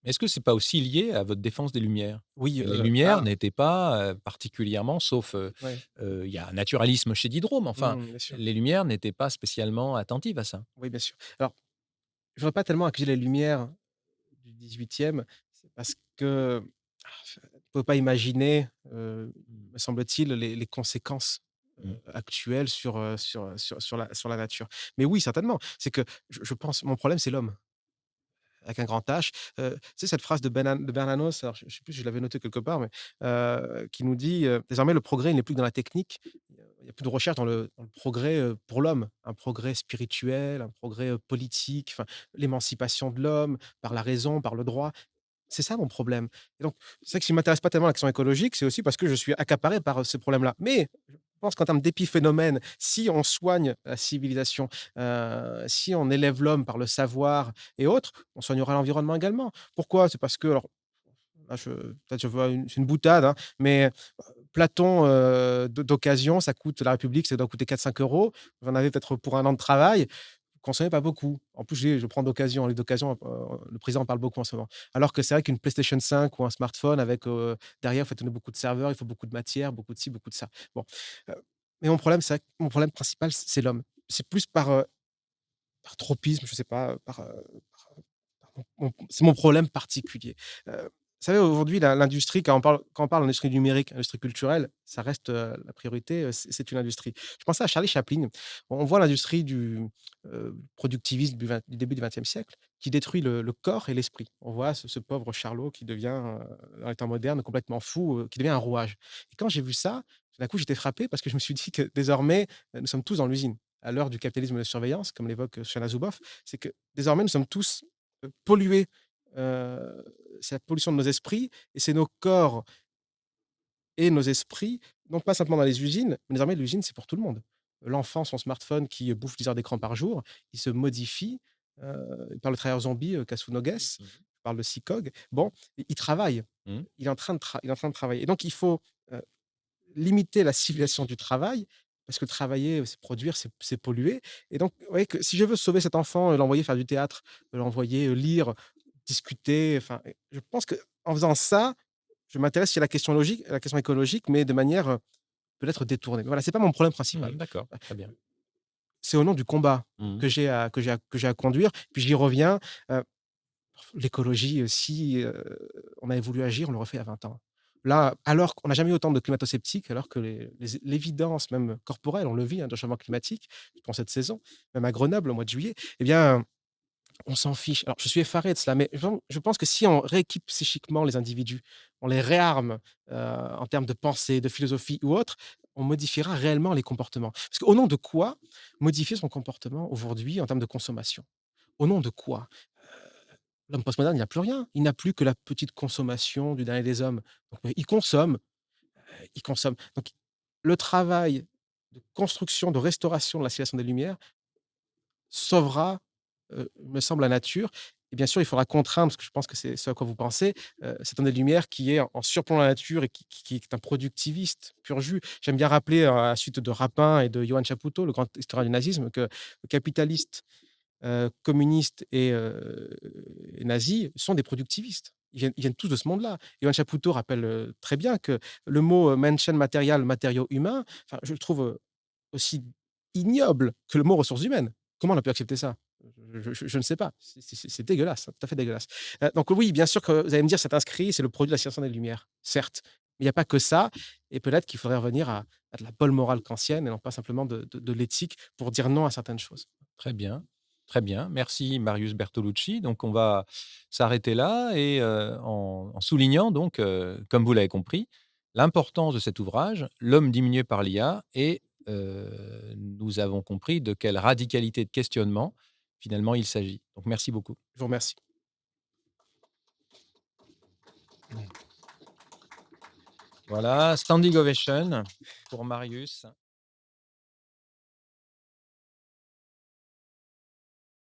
A: Est-ce que c'est pas aussi lié à votre défense des Lumières?
B: oui,
A: Les Lumières
B: ah,
A: n'étaient pas, particulièrement sauf,
B: ouais,
A: il y a un naturalisme chez Diderot, mais enfin,
B: bien sûr.
A: les Lumières n'étaient pas spécialement attentives à ça.
B: Oui, bien sûr. Alors, je voudrais pas tellement accuser les Lumières du 18e. parce que on ne peut pas imaginer, me semble-t-il, les conséquences,
A: Mmh.
B: actuelles sur la nature. Mais oui, certainement, c'est que je pense mon problème, c'est l'homme. Avec un grand H. Tu sais cette phrase de Bernanos, alors je sais plus si je l'avais noté quelque part, mais qui nous dit, «Désormais le progrès, il n'est plus que dans la technique. Il y a plus de recherche dans le progrès, pour l'homme, un progrès spirituel, un progrès, politique, enfin l'émancipation de l'homme par la raison, par le droit». C'est ça mon problème et donc c'est vrai que je m'intéresse pas tellement à l'action écologique, c'est aussi parce que je suis accaparé par, ce problème-là. Mais je pense qu'en termes d'épiphénomène, si on soigne la civilisation, si on élève l'homme par le savoir et autres, on soignera l'environnement également. Pourquoi? C'est parce que alors là je peut-être je vois une c'est une boutade, hein, mais Platon, d'occasion, ça coûte la République, ça doit coûter 4-5 €. Vous en avez peut-être pour un an de travail. Vous consommez pas beaucoup. En plus, je prends d'occasion, les d'occasion, le président en parle beaucoup en ce moment. Alors que c'est vrai qu'une PlayStation 5 ou un smartphone avec, derrière, il faut tourner beaucoup de serveurs, il faut beaucoup de matière, beaucoup de ci, beaucoup de ça. Bon, heu, mais mon problème, c'est vrai que mon problème principal, c'est l'homme. C'est plus par tropisme, je sais pas, par c'est mon problème particulier. Vous savez, aujourd'hui, l'industrie, quand on parle d'industrie numérique, industrie culturelle, ça reste, la priorité, c'est une industrie. Je pensais à Charlie Chaplin. On voit l'industrie productivisme du début du XXe siècle qui détruit le corps et l'esprit. On voit ce pauvre Charlot qui devient, dans les temps modernes, complètement fou, qui devient un rouage et quand j'ai vu ça, tout d'un coup, j'étais frappé parce que je me suis dit que désormais, nous sommes tous dans l'usine. À l'heure du capitalisme de surveillance, comme l'évoque, Shoshana Zuboff, c'est que désormais nous sommes tous, pollués. Heu, c'est la pollution de nos esprits et c'est nos corps et nos esprits, non pas simplement dans les usines, mais désormais l'usine, c'est pour tout le monde. L'enfant, son smartphone qui bouffe 10 heures d'écran par jour, il se modifie, par le travailleur zombie, Kasunoges,
A: Mmh mh.
B: je parle de Sycog. Bon, il travaille,
A: Mmh.
B: il est en train de travailler et donc il faut, heu, limiter la civilisation du travail parce que travailler, c'est produire, c'est polluer et donc vous voyez que si je veux sauver cet enfant, l'envoyer faire du théâtre, l'envoyer, lire, discuter, enfin, je pense qu'en faisant ça, je m'intéresse à la question logique à la question écologique, mais de manière, peut-être détournée. Mais voilà, c'est pas mon problème principal.
A: Mmh, d'accord, très bien.
B: C'est au nom du combat
A: Mmh.
B: que j'ai à conduire. Puis j'y reviens, heu, l'écologie, si, on avait voulu agir, on l'aurait fait il y a 20 ans. Là, alors qu'on n'a jamais eu autant de climato-sceptiques, alors que l'évidence même corporelle, on le vit, hein, de changement climatique, dans cette saison, même à Grenoble au mois de juillet, eh bien, on s'en fiche. Alors, je suis effaré de cela, mais je pense que si on rééquipe psychiquement les individus, on les réarme, en termes de pensée, de philosophie ou autre, on modifiera réellement les comportements. Parce qu'au nom de quoi modifier son comportement aujourd'hui en termes de consommation? Au nom de quoi? L'homme postmoderne, il n'a plus rien. Il n'a plus que la petite consommation du dernier des hommes. Donc, il consomme. Donc, le travail de construction, de restauration de la civilisation des Lumières sauvera, me semble, la nature et bien sûr, il faudra contraindre, parce que je pense que c'est ce à quoi vous pensez, cet homme des Lumières qui est en surplomb la nature et qui est un productiviste pur jus. J'aime bien rappeler, à la suite de Rapin et de Johann Chapoutot, le grand historien du nazisme, que le capitaliste, communiste et nazi sont des productivistes. Ils viennent tous de ce monde-là. Johann Chapoutot rappelle, très bien que le mot, Menschen matériel, matériaux humains, enfin, je le trouve, aussi ignoble que le mot ressources humaines. Comment on a pu accepter ça? Je ne sais pas. C'est dégueulasse, hein, tout à fait dégueulasse. Donc oui, bien sûr que vous allez me dire: «C'est inscrit, c'est le produit de la science des Lumières». Certes, mais il n'y a pas que ça et peut-être qu'il faudrait revenir à de la bonne morale kantienne et non pas simplement de l'éthique pour dire non à certaines choses.
A: Très bien, très bien. Merci Marius Bertolucci. Donc on va s'arrêter là et en soulignant donc, comme vous l'avez compris, l'importance de cet ouvrage, L'homme diminué par l'IA et nous avons compris de quelle radicalité de questionnement, finalement, il s'agit. Donc merci beaucoup.
B: Je vous remercie.
A: Voilà, standing ovation pour Marius.